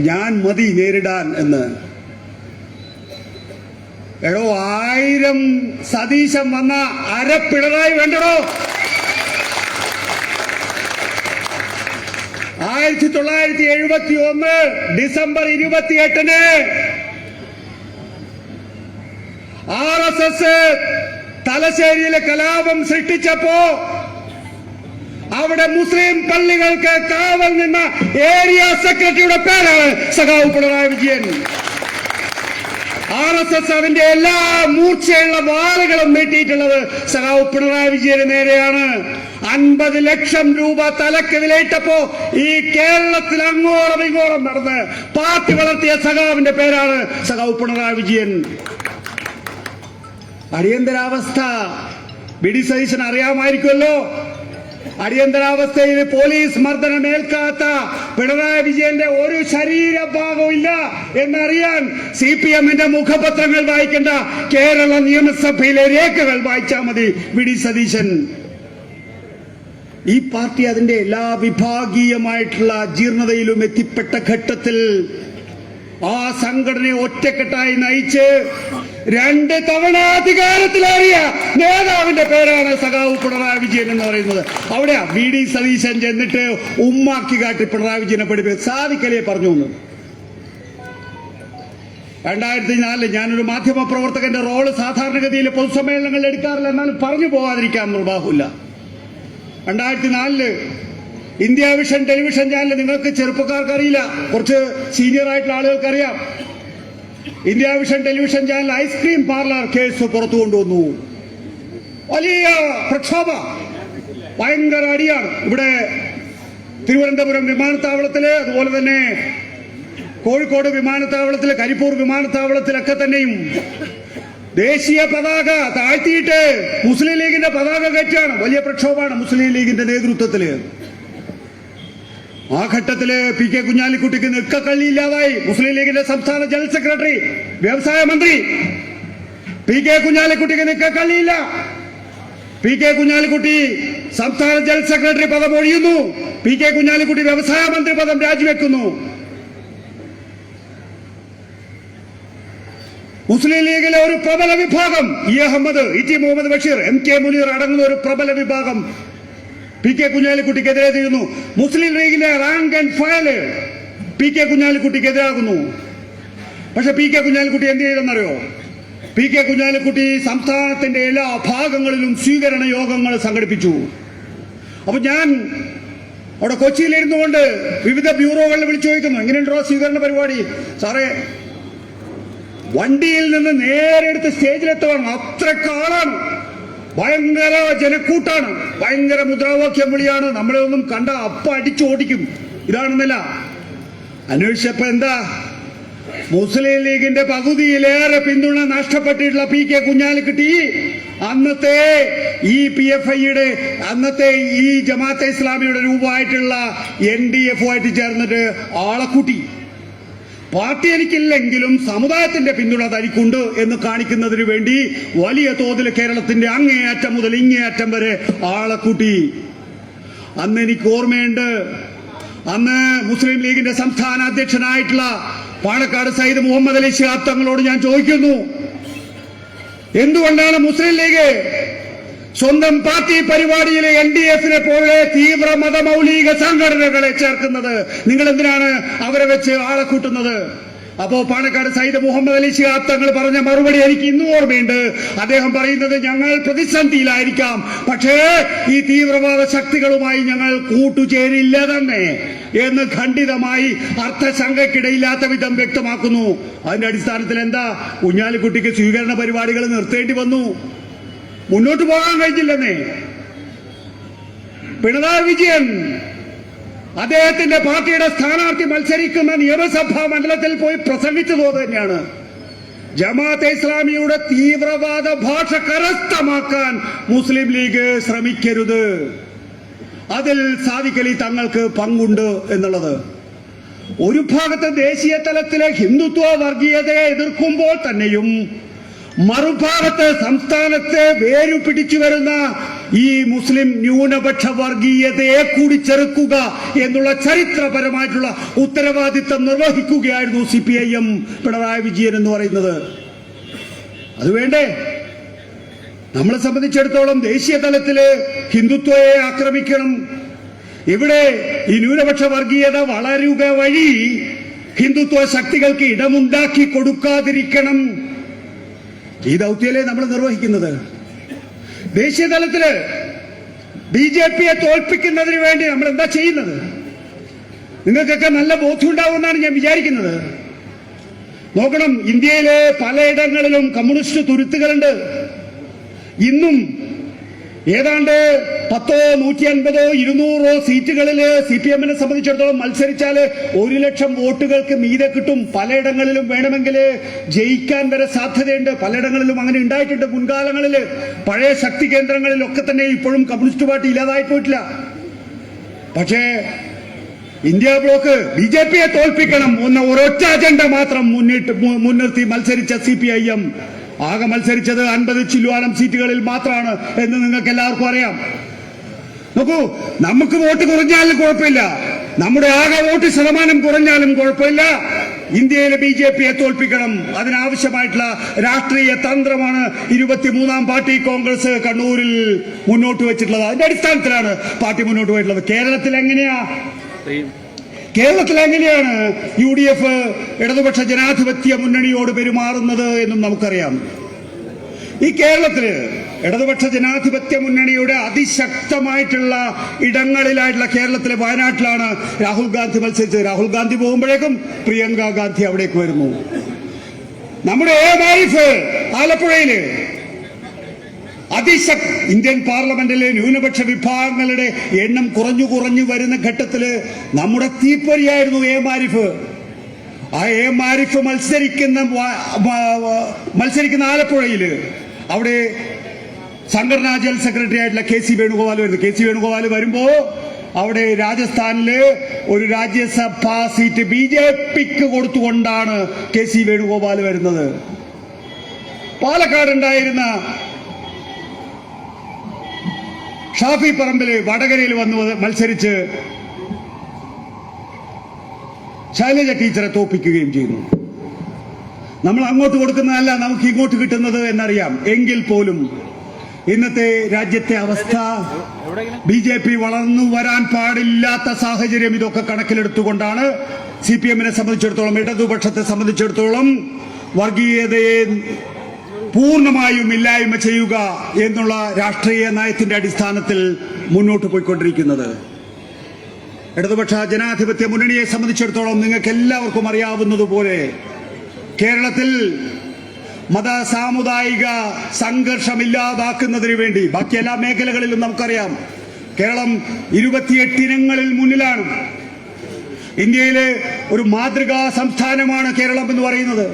ഞാൻ മതി നേരിടാൻ എന്ന്. എടോ, 1000 സതീശൻ വന്ന അര പിണറായി വേണ്ടടോ. 1971 ഡിസംബർ 28-ന് RSS തലശ്ശേരിയിലെ കലാപം സൃഷ്ടിച്ചപ്പോ അവിടെ മുസ്ലിം പള്ളികൾക്ക് കാവൽ നിന്ന ഏരിയ സെക്രട്ടറിയുടെ പേരാണ് സഖാവ് പിണറായി വിജയൻ. RSS അതിന്റെ എല്ലാ മൂർച്ചയുള്ള വാളുകളും നീട്ടിയിട്ടുള്ളത് സഖാവ് പിണറായി വിജയന് നേരെയാണ്. 50 ലക്ഷം രൂപ തലക്ക് വിലയിട്ടപ്പോ ഈ കേരളത്തിൽ അങ്ങോളം ഇങ്ങോളം നടന്ന് പാർട്ടി വളർത്തിയ സഖാവിന്റെ പേരാണ് സഖാവ് പിണറായി വിജയൻ. അടിയന്തരാവസ്ഥ VD സതീശന് അറിയാമായിരിക്കുമല്ലോ. അടിയന്തരാവസ്ഥയിൽ പോലീസ് മർദ്ദനമേൽക്കാത്ത പിണറായി വിജയന്റെ ഒരു ശരീരഭാഗവും ഇല്ല എന്നറിയാൻ CPMന്റെ മുഖപത്രങ്ങൾ വായിക്കേണ്ട, കേരള നിയമസഭയിലെ രേഖകൾ വായിച്ചാൽ മതി. VD സതീശൻ ഈ പാർട്ടി അതിന്റെ എല്ലാ വിഭാഗീയമായിട്ടുള്ള ജീർണതയിലും എത്തിപ്പെട്ട ഘട്ടത്തിൽ ആ സംഘടനയെ ഒറ്റക്കെട്ടായി നയിച്ച് 2 തവണ അധികാരത്തിലേറിയ നേതാവിന്റെ പേരാണ് സഖാവ് പിണറായി വിജയൻ എന്ന് പറയുന്നത്. അവിടെ VD സതീശൻ ചെന്നിട്ട് ഉമ്മാക്കി കാട്ടി പിണറായി വിജയനെ പഠിപ്പിക്കും. സാദിഖ് അലിയെ പറഞ്ഞു എന്ന്. 2004 ഞാനൊരു മാധ്യമ പ്രവർത്തകന്റെ റോള് സാധാരണഗതിയിൽ പൊതുസമ്മേളനങ്ങളിൽ എടുക്കാറില്ല, എന്നാലും പറഞ്ഞു പോകാതിരിക്കാൻ നിർവാഹമില്ല. 2004 ഇന്ത്യ വിഷൻ ടെലിവിഷൻ ചാനൽ, നിങ്ങൾക്ക് ചെറുപ്പക്കാർക്ക് അറിയില്ല, കുറച്ച് സീനിയർ ആയിട്ടുള്ള ആളുകൾക്ക് അറിയാം. India vision television channel ice cream parlour case പുറത്തു കൊണ്ടുവന്നു. വലിയ പ്രക്ഷോഭ, ഭയങ്കര അടിയാണ്. ഇവിടെ തിരുവനന്തപുരം വിമാനത്താവളത്തില്, അതുപോലെ തന്നെ കോഴിക്കോട് വിമാനത്താവളത്തില്, കരിപ്പൂർ വിമാനത്താവളത്തിലൊക്കെ തന്നെയും ദേശീയ പതാക താഴ്ത്തിയിട്ട് മുസ്ലിം ലീഗിന്റെ പതാക കയറ്റാണ്. വലിയ പ്രക്ഷോഭമാണ് മുസ്ലിം ലീഗിന്റെ നേതൃത്വത്തില്. ആ ഘട്ടത്തില് PK കുഞ്ഞാലിക്കുട്ടിക്ക് നിൽക്കക്കള്ളിയില്ലാതായി. മുസ്ലിം ലീഗിന്റെ സംസ്ഥാന ജനറൽ സെക്രട്ടറി, വ്യവസായ മന്ത്രി PK കുഞ്ഞാലിക്കുട്ടിക്ക് നിൽക്കക്കള്ളിയില്ല. PK കുഞ്ഞാലിക്കുട്ടി സംസ്ഥാന ജനറൽ സെക്രട്ടറി പദം ഒഴിയുന്നു. PK കുഞ്ഞാലിക്കുട്ടി വ്യവസായ മന്ത്രി പദം രാജിവെക്കുന്നു. മുസ്ലിം ലീഗിലെ ഒരു പ്രബല വിഭാഗം ഇ അഹമ്മദ്, ഇ.ടി. മുഹമ്മദ് ബഷീർ, എം.കെ. മുനീർ അടങ്ങുന്ന ഒരു പ്രബല വിഭാഗം പി.കെ. കുഞ്ഞാലിക്കുട്ടിക്കെതിരെ തിരിയുന്നു. മുസ്ലിം ലീഗിലെ റാങ്ക് ആൻഡ് ഫയല് പി.കെ. കുഞ്ഞാലിക്കുട്ടിക്കെതിരാകുന്നു. പക്ഷെ പി.കെ. കുഞ്ഞാലിക്കുട്ടി എന്ത് ചെയ്തെന്നറിയോ? പി.കെ. കുഞ്ഞാലിക്കുട്ടി സംസ്ഥാനത്തിന്റെ എല്ലാ ഭാഗങ്ങളിലും സ്വീകരണ യോഗങ്ങൾ സംഘടിപ്പിച്ചു. അപ്പൊ ഞാൻ അവിടെ കൊച്ചിയിലിരുന്നു കൊണ്ട് വിവിധ ബ്യൂറോകളിൽ വിളിച്ചു ചോദിക്കുന്നു, എങ്ങനെയുണ്ടോ സ്വീകരണ പരിപാടി? സാറേ, വണ്ടിയിൽ നിന്ന് നേരെ എടുത്ത് സ്റ്റേജിലെത്തുവാണ്. അത്രയ്ക്ക് ആളാണ്, ഭയങ്കര ജനക്കൂട്ടാണ്, ഭയങ്കര മുദ്രാവാക്യം വിളിയാണ്. നമ്മളെ ഒന്നും കണ്ട അപ്പ അടിച്ചു ഓടിക്കും. ഇതാണെന്നല്ല. അന്വേഷിച്ചപ്പോ എന്താ, മുസ്ലിം ലീഗിന്റെ പകുതിയിലേറെ പിന്തുണ നഷ്ടപ്പെട്ടിട്ടുള്ള പി.കെ. കുഞ്ഞാലിക്കുട്ടി അന്നത്തെ ഈ PFIയുടെ അന്നത്തെ ഈ ജമാഅത്തെ ഇസ്ലാമിയുടെ രൂപമായിട്ടുള്ള NDF ആയിട്ട് ചേർന്നിട്ട് ആളെ കൂട്ടി. പാർട്ടി എനിക്കില്ലെങ്കിലും സമുദായത്തിന്റെ പിന്തുണ തനിക്കുണ്ട് എന്ന് കാണിക്കുന്നതിന് വേണ്ടി വലിയ തോതിൽ കേരളത്തിന്റെ അങ്ങേയറ്റം മുതൽ ഇങ്ങേയറ്റം വരെ ആളെ കൂട്ടി. അന്ന് എനിക്ക് ഓർമ്മയുണ്ട്, അന്ന് മുസ്ലിം ലീഗിന്റെ സംസ്ഥാന അധ്യക്ഷനായിട്ടുള്ള പാണക്കാട് സയ്യിദ് മുഹമ്മദ് അലി ശിഹാബ് തങ്ങളോട് ഞാൻ ചോദിക്കുന്നു, എന്തുകൊണ്ടാണ് മുസ്ലിം ലീഗ് സ്വന്തം പാർട്ടി പരിപാടിയിലെ LDFനെ പോലെ തീവ്ര മതമൗലിക സംഘടനകളെ ചേർക്കുന്നത്? നിങ്ങൾ എന്തിനാണ് അവരെ വെച്ച് ആളെ കൂട്ടുന്നത്? അപ്പോ പാണക്കാട് സയ്യിദ് മുഹമ്മദ് അലി ശിഹാബ് തങ്ങൾ പറഞ്ഞ മറുപടി എനിക്ക് ഇന്നും ഓർമ്മയുണ്ട്. അദ്ദേഹം പറയുന്നത്, ഞങ്ങൾ പ്രതിസന്ധിയിലായിരിക്കാം, പക്ഷേ ഈ തീവ്രവാദ ശക്തികളുമായി ഞങ്ങൾ കൂട്ടുചേരില്ല തന്നെ എന്ന് ഖണ്ഡിതമായി അർത്ഥശങ്കയ്ക്കിടയില്ലാത്ത വിധം വ്യക്തമാക്കുന്നു. അതിന്റെ അടിസ്ഥാനത്തിൽ എന്താ, കുഞ്ഞാലിക്കുട്ടിക്ക് സ്വീകരണ പരിപാടികൾ നിർത്തേണ്ടി വന്നു, മുന്നോട്ട് പോകാൻ കഴിഞ്ഞില്ലെന്നേ. പിണറായി വിജയൻ അദ്ദേഹത്തിന്റെ പാർട്ടിയുടെ സ്ഥാനാർത്ഥി മത്സരിക്കുന്ന നിയമസഭാ മണ്ഡലത്തിൽ പോയി പ്രസംഗിച്ചത് തന്നെയാണ്, ജമാഅത്തെ ഇസ്ലാമിയുടെ തീവ്രവാദ ഭാഷ കരസ്ഥമാക്കാൻ മുസ്ലിം ലീഗ് ശ്രമിക്കരുത്, അതിൽ സാദിഖലി തങ്ങൾക്ക് പങ്കുണ്ട് എന്നുള്ളത്. ഒരു ഭാഗത്ത് ദേശീയ തലത്തിലെ ഹിന്ദുത്വ വർഗീയതയെ എതിർക്കുമ്പോൾ തന്നെയും മറുഭാഗത്ത് സംസ്ഥാനത്തെ വേരു പിടിച്ചു വരുന്ന ഈ മുസ്ലിം ന്യൂനപക്ഷ വർഗീയതയെ കൂടി ചെറുക്കുക എന്നുള്ള ചരിത്രപരമായിട്ടുള്ള ഉത്തരവാദിത്തം നിർവഹിക്കുകയായിരുന്നു CPIM പിണറായി വിജയൻ എന്ന് പറയുന്നത്. അത് വേണ്ടേ? നമ്മളെ സംബന്ധിച്ചിടത്തോളം ദേശീയ തലത്തില് ഹിന്ദുത്വയെ ആക്രമിക്കണം, ഇവിടെ ഈ ന്യൂനപക്ഷ വർഗീയത വളരുക വഴി ഹിന്ദുത്വ ശക്തികൾക്ക് ഇടമുണ്ടാക്കി കൊടുക്കാതിരിക്കണം. ഈ ദൗത്യല്ലേ നമ്മൾ നിർവഹിക്കുന്നത്. ദേശീയ തലത്തില് BJPയെ തോൽപ്പിക്കുന്നതിന് വേണ്ടി നമ്മൾ എന്താ ചെയ്യുന്നത്? നിങ്ങൾക്കൊക്കെ നല്ല ബോധ്യമുണ്ടാവുമെന്നാണ് ഞാൻ വിചാരിക്കുന്നത്. നോക്കണം, ഇന്ത്യയിലെ പലയിടങ്ങളിലും കമ്മ്യൂണിസ്റ്റ് തുരുത്തുകളുണ്ട്. ഇന്നും ഏതാണ്ട് 10, 150, 200 സീറ്റുകളില് CPMനെ സംബന്ധിച്ചിടത്തോളം മത്സരിച്ചാൽ 1 ലക്ഷം വോട്ടുകൾക്ക് മീതെ കിട്ടും. പലയിടങ്ങളിലും വേണമെങ്കിൽ ജയിക്കാൻ വരെ സാധ്യതയുണ്ട്. പലയിടങ്ങളിലും അങ്ങനെ ഉണ്ടായിട്ടുണ്ട് മുൻകാലങ്ങളിൽ. പഴയ ശക്തി കേന്ദ്രങ്ങളിലൊക്കെ തന്നെ ഇപ്പോഴും കമ്മ്യൂണിസ്റ്റ് പാർട്ടി ഇല്ലാതായി പോയിട്ടില്ല. പക്ഷേ ഇന്ത്യ ബ്ലോക്ക് BJPയെ തോൽപ്പിക്കണം എന്ന ഒരൊറ്റ അജണ്ട മാത്രം മുൻനിർത്തി മത്സരിച്ച CPIM ആകെ മത്സരിച്ചത് 50 ചില്ലുവാനം സീറ്റുകളിൽ മാത്രമാണ് എന്ന് നിങ്ങൾക്ക് എല്ലാവർക്കും അറിയാം. നോക്കൂ, നമുക്ക് വോട്ട് കുറഞ്ഞാലും കുഴപ്പമില്ല, നമ്മുടെ ആകെ വോട്ട് ശതമാനം കുറഞ്ഞാലും കുഴപ്പമില്ല, ഇന്ത്യയിലെ BJPയെ തോൽപ്പിക്കണം. അതിനാവശ്യമായിട്ടുള്ള രാഷ്ട്രീയ തന്ത്രമാണ് 23ാം പാർട്ടി കോൺഗ്രസ് കണ്ണൂരിൽ മുന്നോട്ട് വെച്ചിട്ടുള്ളത്. അതിന്റെ അടിസ്ഥാനത്തിലാണ് പാർട്ടി മുന്നോട്ട് പോയിട്ടുള്ളത്. കേരളത്തിൽ എങ്ങനെയാണ് UDF ഇടതുപക്ഷ ജനാധിപത്യ മുന്നണിയോട് പെരുമാറുന്നത് എന്നും നമുക്കറിയാം. ഈ കേരളത്തില് ഇടതുപക്ഷ ജനാധിപത്യ മുന്നണിയുടെ അതിശക്തമായിട്ടുള്ള ഇടങ്ങളിലായിട്ടുള്ള കേരളത്തിലെ വയനാട്ടിലാണ് രാഹുൽ ഗാന്ധി മത്സരിച്ചത്. രാഹുൽ ഗാന്ധി പോകുമ്പോഴേക്കും പ്രിയങ്ക ഗാന്ധി അവിടേക്ക് വരുന്നു. നമ്മുടെ AMRF ആലപ്പുഴയില് ഇന്ത്യൻ പാർലമെന്റിലെ ന്യൂനപക്ഷ വിഭാഗങ്ങളുടെ എണ്ണം കുറഞ്ഞു വരുന്ന ഘട്ടത്തില് നമ്മുടെ തീപ്പൊരിയായിരുന്നു AMRF. ആ AMRF മത്സരിക്കുന്ന ആലപ്പുഴയില് അവിടെ സംഘടനാ ജനറൽ സെക്രട്ടറി ആയിട്ടുള്ള KC വേണുഗോപാൽ വരുന്നു. KC വേണുഗോപാൽ വരുമ്പോ അവിടെ രാജസ്ഥാനില് ഒരു രാജ്യസഭാ സീറ്റ് BJPക്ക് കൊടുത്തുകൊണ്ടാണ് KC വേണുഗോപാൽ വരുന്നത്. പാലക്കാടുണ്ടായിരുന്ന ഷാഫി പറമ്പില് വടകരയിൽ വന്ന് മത്സരിച്ച് ശൈലജ ടീച്ചറെ തോൽപ്പിക്കുകയും ചെയ്തു. നമ്മൾ അങ്ങോട്ട് കൊടുക്കുന്നതല്ല നമുക്ക് ഇങ്ങോട്ട് കിട്ടുന്നത് എന്നറിയാം. എങ്കിൽ പോലും ഇന്നത്തെ രാജ്യത്തെ അവസ്ഥ BJP വളർന്നു വരാൻ പാടില്ലാത്ത സാഹചര്യം ഇതൊക്കെ കണക്കിലെടുത്തുകൊണ്ടാണ് CPM-നെ സംബന്ധിച്ചിടത്തോളം, ഇടതുപക്ഷത്തെ സംബന്ധിച്ചിടത്തോളം വർഗീയതയെ പൂർണ്ണമായും ഇല്ലായ്മ ചെയ്യുക എന്നുള്ള രാഷ്ട്രീയ നയത്തിന്റെ അടിസ്ഥാനത്തിൽ മുന്നോട്ട് പോയിക്കൊണ്ടിരിക്കുന്നത്. ഇടതുപക്ഷ ജനാധിപത്യ മുന്നണിയെ സംബന്ധിച്ചിടത്തോളം നിങ്ങൾക്ക് എല്ലാവർക്കും അറിയാവുന്നതുപോലെ കേരളത്തിൽ മത സാമുദായിക സംഘർഷമില്ലാതാക്കുന്നതിന് വേണ്ടി ബാക്കി എല്ലാ മേഖലകളിലും നമുക്കറിയാം കേരളം 28 ഇനങ്ങളിൽ മുന്നിലാണ്. ഇന്ത്യയിലെ ഒരു മാതൃകാ സംസ്ഥാനമാണ് കേരളം എന്ന് പറയുന്നത്.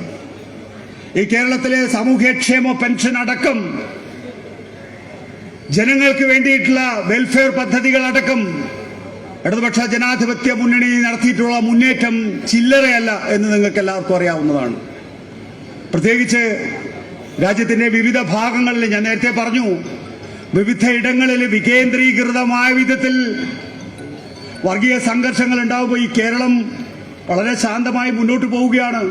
ഈ കേരളത്തിലെ സാമൂഹ്യക്ഷേമ പെൻഷൻ അടക്കം, ജനങ്ങൾക്ക് വേണ്ടിയിട്ടുള്ള വെൽഫെയർ പദ്ധതികൾ അടക്കം ഇടതുപക്ഷ ജനാധിപത്യ മുന്നണി നടത്തിയിട്ടുള്ള മുന്നേറ്റം ചില്ലറയല്ല എന്ന് നിങ്ങൾക്ക് എല്ലാവർക്കും അറിയാവുന്നതാണ്. പ്രത്യേകിച്ച് രാജ്യത്തിന്റെ വിവിധ ഭാഗങ്ങളിൽ, ഞാൻ നേരത്തെ പറഞ്ഞു, വിവിധ ഇടങ്ങളിൽ വികേന്ദ്രീകൃതമായ വിധത്തിൽ വർഗീയ സംഘർഷങ്ങൾ ഉണ്ടാവുമ്പോൾ ഈ കേരളം വളരെ ശാന്തമായി മുന്നോട്ട് പോവുകയാണ്.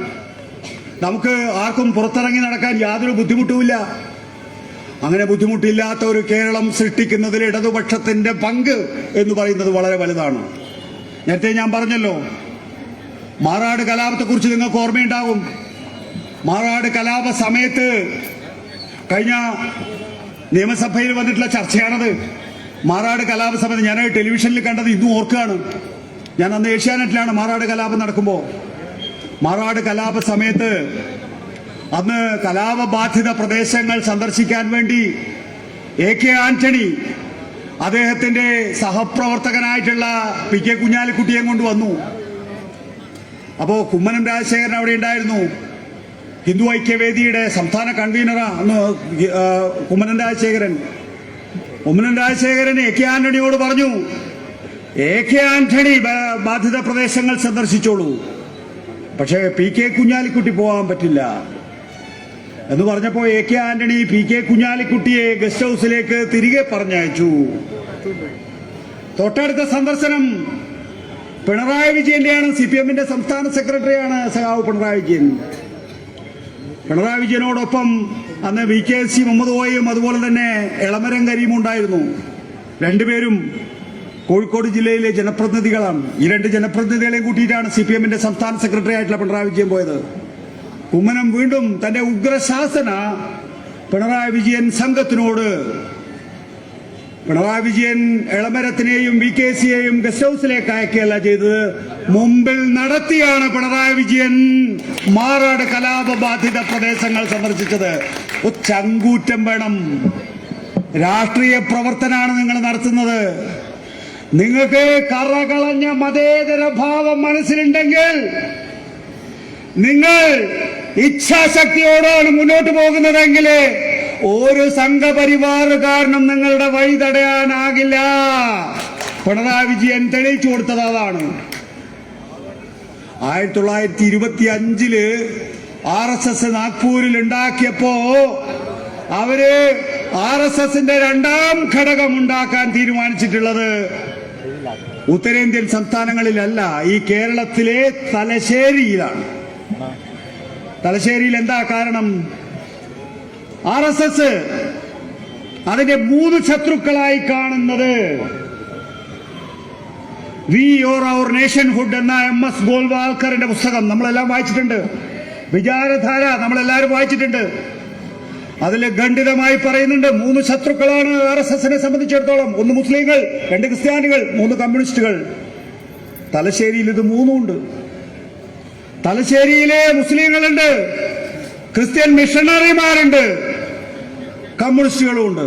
നമുക്ക് ആർക്കും പുറത്തിറങ്ങി നടക്കാൻ യാതൊരു ബുദ്ധിമുട്ടുമില്ല. അങ്ങനെ ബുദ്ധിമുട്ടില്ലാത്ത ഒരു കേരളം സൃഷ്ടിക്കുന്നതിൽ ഇടതുപക്ഷത്തിന്റെ പങ്ക് എന്ന് പറയുന്നത് വളരെ വലുതാണ്. നേരത്തെ ഞാൻ പറഞ്ഞല്ലോ, മാറാട് കലാപത്തെക്കുറിച്ച് നിങ്ങൾക്ക് ഓർമ്മയുണ്ടാകും. മാറാട് കലാപ സമയത്ത് കഴിഞ്ഞ നിയമസഭയിൽ വന്നിട്ടുള്ള ചർച്ചയാണത്. മാറാട് കലാപ സമയത്ത് ഞാൻ ടെലിവിഷനിൽ കണ്ടത് ഇന്നും ഓർക്കുകയാണ്. ഞാൻ അന്ന് ഏഷ്യാനെറ്റിലാണ് മാറാട് കലാപം നടക്കുമ്പോൾ. മാറാട് കലാപ സമയത്ത് അന്ന് കലാപബാധിത പ്രദേശങ്ങൾ സന്ദർശിക്കാൻ വേണ്ടി AK ആന്റണി അദ്ദേഹത്തിന്റെ സഹപ്രവർത്തകനായിട്ടുള്ള PK കുഞ്ഞാലിക്കുട്ടിയെ കൊണ്ടുവന്നു. അപ്പോ കുമ്മനം രാജശേഖരൻ അവിടെ ഉണ്ടായിരുന്നു. ഹിന്ദു ഐക്യവേദിയുടെ സംസ്ഥാന കൺവീനറാണ് കുമ്മനം രാജശേഖരൻ. AK ആന്റണിയോട് പറഞ്ഞു, AK ആന്റണി ബാധിത പ്രദേശങ്ങൾ സന്ദർശിച്ചോളൂ, പക്ഷേ PK കുഞ്ഞാലിക്കുട്ടി പോകാൻ പറ്റില്ല എന്ന് പറഞ്ഞപ്പോൾ AK ആന്റണി PK കുഞ്ഞാലിക്കുട്ടിയെ ഗസ്റ്റ് ഹൗസിലേക്ക് തിരികെ പറഞ്ഞയച്ചു. തൊട്ടടുത്ത സന്ദർശനം പിണറായി വിജയന്റെയാണ്. CPM-ന്റെ സംസ്ഥാന സെക്രട്ടറിയാണ് സഖാവ് പിണറായി വിജയൻ. പിണറായി വിജയനോടൊപ്പം അന്ന് VKC മുഹമ്മദ് കോയയും അതുപോലെ തന്നെ എളമരം കരീമും ഉണ്ടായിരുന്നു. രണ്ടുപേരും കോഴിക്കോട് ജില്ലയിലെ ജനപ്രതിനിധികളാണ്. ഈ രണ്ട് ജനപ്രതിനിധികളെയും കൂട്ടിയിട്ടാണ് CPM-ന്റെ സംസ്ഥാന സെക്രട്ടറി ആയിട്ടുള്ള പിണറായി വിജയൻ പോയത്. കുമ്മനം വീണ്ടും തന്റെ ഉഗ്രശാസന പിണറായി വിജയൻ സംഘത്തിനോട്, പിണറായി വിജയൻ എളമരത്തിനെയും VKCയെയും ഗസ്റ്റ് ഹൗസിലേക്ക് അയക്കുകയല്ല ചെയ്തത്, മുമ്പിൽ നടത്തിയാണ് പിണറായി വിജയൻ മാറാട് കലാപബാധിത പ്രദേശങ്ങൾ സന്ദർശിച്ചത്. ചങ്കൂറ്റം വേണം. രാഷ്ട്രീയ പ്രവർത്തനമാണ് നിങ്ങൾ നടത്തുന്നത്. നിങ്ങൾക്ക് കറകളഞ്ഞ മതേതര ഭാവം മനസ്സിലുണ്ടെങ്കിൽ നിങ്ങൾ ഇച്ഛാശക്തിയോടാണ് മുന്നോട്ട് പോകുന്നതെങ്കിൽ ഒരു സംഘപരിവാറുകാരനും നിങ്ങളുടെ വഴി തടയാനാകില്ല. പിണറായി വിജയൻ തെളിയിച്ചു കൊടുത്തത് അതാണ്. 1925 RSS നാഗ്പൂരിൽ ഉണ്ടാക്കിയപ്പോ അവര് RSSന്റെ രണ്ടാം ഘടകം ഉണ്ടാക്കാൻ തീരുമാനിച്ചിട്ടുള്ളത് ഉത്തരേന്ത്യൻ സംസ്ഥാനങ്ങളിലല്ല, ഈ കേരളത്തിലെ തലശ്ശേരിയിലാണ്. തലശ്ശേരിയിൽ എന്താ കാരണം? RSS അതിന്റെ 3 ശത്രുക്കളായി കാണുന്നത് വി ഓർ അവർ നേഷൻഹുഡ് എന്ന MS ഗോൾവാൾക്കറിന്റെ പുസ്തകം നമ്മളെല്ലാം വായിച്ചിട്ടുണ്ട്. വിചാരധാര നമ്മളെല്ലാവരും വായിച്ചിട്ടുണ്ട്. അതിൽ ഖണ്ഡിതമായി പറയുന്നുണ്ട് 3 ശത്രുക്കളാണ് RSSനെ സംബന്ധിച്ചിടത്തോളം. 1 മുസ്ലിങ്ങൾ, 2 ക്രിസ്ത്യാനികൾ, 3 കമ്മ്യൂണിസ്റ്റുകൾ. തലശ്ശേരിയിൽ ഇത് 3 ഉണ്ട്. തലശ്ശേരിയിലെ മുസ്ലിങ്ങളുണ്ട്, ക്രിസ്ത്യൻ മിഷണറിമാരുണ്ട്, കമ്മ്യൂണിസ്റ്റുകളും ഉണ്ട്.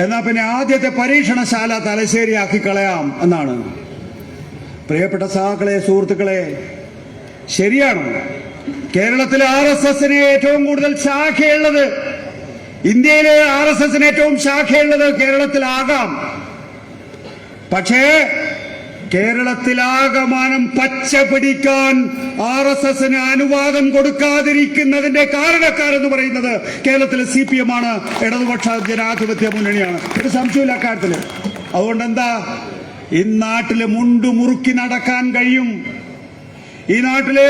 എന്നാ പിന്നെ ആദ്യത്തെ പരീക്ഷണശാല തലശ്ശേരിയാക്കി കളയാം എന്നാണ്. പ്രിയപ്പെട്ട സഹാക്കളെ, സുഹൃത്തുക്കളെ, ശരിയാണ്. കേരളത്തിലെ RSSന് ഏറ്റവും കൂടുതൽ ശാഖയുള്ളത്, ഇന്ത്യയിലെ RSSന് ഏറ്റവും ശാഖയുള്ളത് കേരളത്തിലാകാം. പക്ഷേ കേരളത്തിലാകമാനം പച്ച പിടിക്കാൻ RSSന് അനുവാദം കൊടുക്കാതിരിക്കുന്നതിന്റെ കാരണക്കാരെന്ന് പറയുന്നത് കേരളത്തിലെ CPM ആണ്, ഇടതുപക്ഷ ജനാധിപത്യ മുന്നണിയാണ്. ഒരു സംശയമില്ല അക്കാര്യത്തില്. അതുകൊണ്ട് എന്താ, ഈ നാട്ടില് മുണ്ടു മുറുക്കി നടക്കാൻ കഴിയും. ഈ നാട്ടില്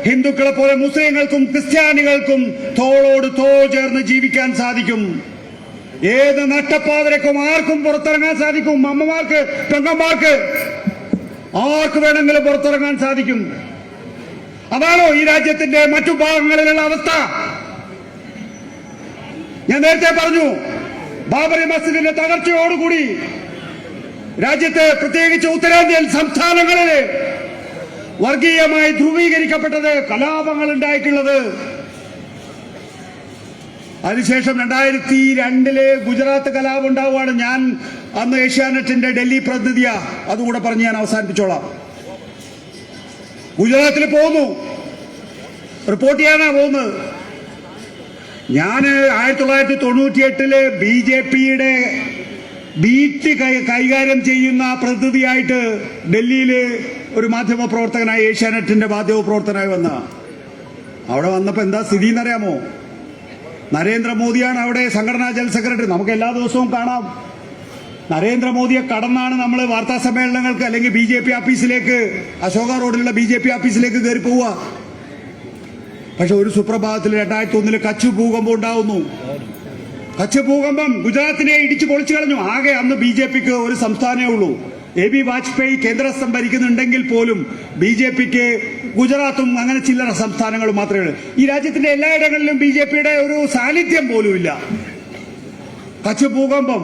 ഹിന്ദുക്കളെ പോലെ മുസ്ലിങ്ങൾക്കും ക്രിസ്ത്യാനികൾക്കും തോളോട് തോൾ ചേർന്ന് ജീവിക്കാൻ സാധിക്കും. ഏത് നട്ടപ്പാതിരക്കും ആർക്കും പുറത്തിറങ്ങാൻ സാധിക്കും. അമ്മമാർക്ക്, പെങ്ങന്മാർക്ക്, ആർക്ക് വേണമെങ്കിലും പുറത്തിറങ്ങാൻ സാധിക്കും. അതാണോ ഈ രാജ്യത്തിന്റെ മറ്റു ഭാഗങ്ങളിലുള്ള അവസ്ഥ? ഞാൻ നേരത്തെ പറഞ്ഞു, ബാബറി മസ്ജിദിന്റെ തകർച്ചയോടുകൂടി രാജ്യത്തെ പ്രത്യേകിച്ച് ഉത്തരേന്ത്യൻ സംസ്ഥാനങ്ങളിൽ വർഗീയമായി ധ്രുവീകരിക്കപ്പെട്ടത്, കലാപങ്ങൾ ഉണ്ടായിട്ടുള്ളത്. അതിനുശേഷം 2002 ഗുജറാത്ത് കലാപം ഉണ്ടാവുകയാണ്. ഞാൻ അന്ന് ഏഷ്യാനെറ്റിന്റെ ഡൽഹി പ്രതിനിധിയാ. അതുകൂടെ പറഞ്ഞ് ഞാൻ അവസാനിപ്പിച്ചോളാം. ഗുജറാത്തിൽ പോകുന്നു, റിപ്പോർട്ട് ചെയ്യാനാ പോകുന്നത്. ഞാൻ 1998 BJPയുടെ ബീറ്റ് കൈകാര്യം ചെയ്യുന്ന പ്രതിനിധിയായിട്ട് ഡൽഹിയിൽ ഒരു മാധ്യമ പ്രവർത്തകനായി, ഏഷ്യാനെറ്റിന്റെ മാധ്യമ പ്രവർത്തകനായി വന്ന അവിടെ വന്നപ്പോ എന്താ സ്ഥിതി എന്നറിയാമോ? നരേന്ദ്രമോദിയാണ് അവിടെ സംഘടനാ ജനറൽ സെക്രട്ടറി. നമുക്ക് എല്ലാ ദിവസവും കാണാം. നരേന്ദ്രമോദിയെ കടന്നാണ് നമ്മൾ വാർത്താ സമ്മേളനങ്ങൾക്ക് അല്ലെങ്കിൽ BJP ഓഫീസിലേക്ക്, അശോക റോഡിലുള്ള BJP ഓഫീസിലേക്ക് കയറി പോവുക. പക്ഷെ ഒരു സുപ്രഭാതത്തിൽ 2001 കച്ച് ഭൂകമ്പം ഉണ്ടാവുന്നു. കച്ച് ഭൂകമ്പം ഗുജറാത്തിനെ ഇടിച്ചു പൊളിച്ചു കളഞ്ഞു. ആകെ അന്ന് BJPക്ക് ഒരു സംസ്ഥാനമേ ഉള്ളൂ. AB വാജ്പേയി കേന്ദ്രസ്ഥം ഭരിക്കുന്നുണ്ടെങ്കിൽ പോലും BJPക്ക് ഗുജറാത്തും അങ്ങനെ ചില്ലറ സംസ്ഥാനങ്ങളും മാത്രമേ ഉള്ളൂ. ഈ രാജ്യത്തിന്റെ എല്ലായിടങ്ങളിലും BJPയുടെ ഒരു സാന്നിധ്യം പോലും ഇല്ല. കച്ച് ഭൂകമ്പം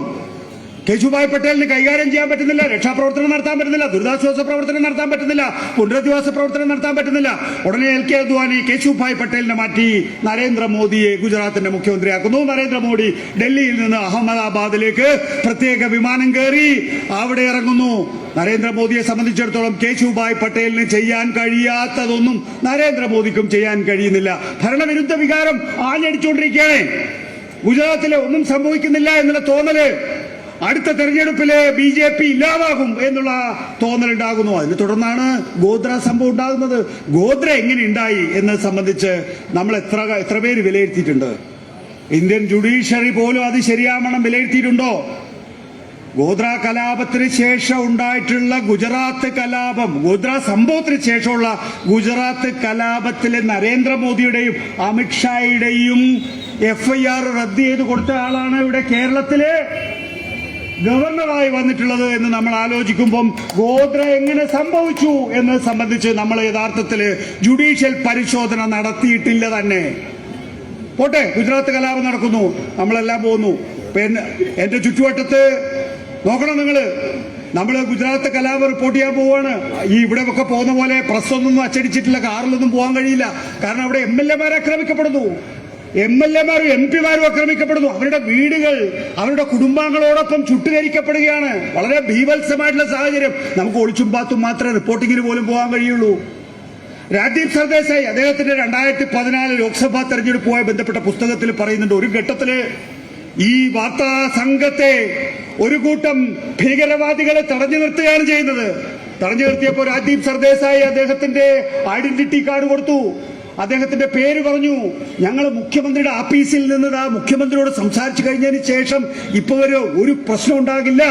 കേശുഭായ് പട്ടേലിന് കൈകാര്യം ചെയ്യാൻ പറ്റുന്നില്ല, രക്ഷാപ്രവർത്തനം നടത്താൻ പറ്റുന്നില്ല, ദുരിതാശ്വാസ പ്രവർത്തനം നടത്താൻ പറ്റുന്നില്ല, പുനരധിവാസ പ്രവർത്തനം നടത്താൻ പറ്റുന്നില്ല. ഉടനെ LK അദ്വാനി കേശുഭായ് പട്ടേലിനെ മാറ്റി നരേന്ദ്രമോദിയെ ഗുജറാത്തിന്റെ മുഖ്യമന്ത്രിയാക്കുന്നു. നരേന്ദ്രമോദി ഡൽഹിയിൽ നിന്ന് അഹമ്മദാബാദിലേക്ക് പ്രത്യേക വിമാനം കയറി അവിടെ ഇറങ്ങുന്നു. നരേന്ദ്രമോദിയെ സംബന്ധിച്ചിടത്തോളം കേശുഭായ് പട്ടേലിന് ചെയ്യാൻ കഴിയാത്തതൊന്നും നരേന്ദ്രമോദിക്കും ചെയ്യാൻ കഴിയുന്നില്ല. ഭരണവിരുദ്ധ വികാരം ആഞ്ഞടിച്ചുകൊണ്ടിരിക്കുകയാണ്. ഗുജറാത്തിലെ ഒന്നും സംഭവിക്കുന്നില്ല എന്നുള്ള തോന്നല് അടുത്ത തെരഞ്ഞെടുപ്പില് BJP ഇല്ലാതാകും എന്നുള്ള തോന്നലുണ്ടാകുന്നു. അതിനെ തുടർന്നാണ് ഗോദ്ര സംഭവം ഉണ്ടാകുന്നത്. ഗോദ്ര എങ്ങനെ ഉണ്ടായി എന്നത് സംബന്ധിച്ച് നമ്മൾ എത്ര പേര് വിലയിരുത്തിയിട്ടുണ്ട്? ഇന്ത്യൻ ജുഡീഷ്യറി പോലും അത് ശരിയാവണം വിലയിരുത്തിയിട്ടുണ്ടോ? ഗോദ്ര കലാപത്തിന് ശേഷം ഉണ്ടായിട്ടുള്ള ഗുജറാത്ത് കലാപം, ഗോദ്ര സംഭവത്തിന് ശേഷമുള്ള ഗുജറാത്ത് കലാപത്തിലെ നരേന്ദ്രമോദിയുടെയും അമിത്ഷായുടെയും FIR റദ്ദ് ചെയ്ത് കൊടുത്ത ആളാണ് ഇവിടെ കേരളത്തിലെ ഗവർണറായി വന്നിട്ടുള്ളത് എന്ന് നമ്മൾ ആലോചിക്കുമ്പം ഗോദ്ര എങ്ങനെ സംഭവിച്ചു എന്നത് സംബന്ധിച്ച് നമ്മൾ യഥാർത്ഥത്തിൽ ജുഡീഷ്യൽ പരിശോധന നടത്തിയിട്ടില്ല തന്നെ. പോട്ടെ, ഗുജറാത്ത് കലാപം നടക്കുന്നു, നമ്മളെല്ലാം പോകുന്നു. എന്റെ ചുറ്റുവട്ടത്ത് നോക്കണം നമ്മൾ ഗുജറാത്ത് കലാപം റിപ്പോർട്ട് ചെയ്യാൻ പോവുകയാണ്. ഈ ഇവിടെ ഒക്കെ പോകുന്ന പോലെ പ്രസ്സൊന്നും അച്ചടിച്ചിട്ടില്ല, കാറിലൊന്നും പോകാൻ കഴിയില്ല. കാരണം അവിടെ MLA ആക്രമിക്കപ്പെടുന്നു, MLA-മാരും MP-മാരും ആക്രമിക്കപ്പെടുന്നു. അവരുടെ വീടുകൾ, അവരുടെ കുടുംബാംഗങ്ങളോടൊപ്പം ചുട്ടുകരിക്കപ്പെടുകയാണ്. വളരെ ഭീവത്സമായിട്ടുള്ള സാഹചര്യം. നമുക്ക് ഒളിച്ചും പാത്തും മാത്രമേ റിപ്പോർട്ടിങ്ങിന് പോലും പോകാൻ കഴിയുള്ളൂ. രാജ്ദീപ് സർദേശായി അദ്ദേഹത്തിന്റെ 2014 ലോക്സഭാ തെരഞ്ഞെടുപ്പുമായി ബന്ധപ്പെട്ട പുസ്തകത്തിൽ പറയുന്നുണ്ട്, ഒരു ഘട്ടത്തില് ഈ വാർത്താ സംഘത്തെ ഒരു കൂട്ടം ഭീകരവാദികളെ തടഞ്ഞു നിർത്തുകയാണ് ചെയ്യുന്നത്. തടഞ്ഞു നിർത്തിയപ്പോൾ രാജ്ദീപ് സർദേശായി അദ്ദേഹത്തിന്റെ ഐഡന്റിറ്റി കാർഡ് കൊടുത്തു, അദ്ദേഹത്തിന്റെ പേര് പറഞ്ഞു. ഞങ്ങൾ മുഖ്യമന്ത്രിയുടെ ആഫീസിൽ നിന്ന് മുഖ്യമന്ത്രിയോട് സംസാരിച്ചു കഴിഞ്ഞതിന് ശേഷം ഇപ്പൊ ഒരു പ്രശ്നം ഉണ്ടാകില്ല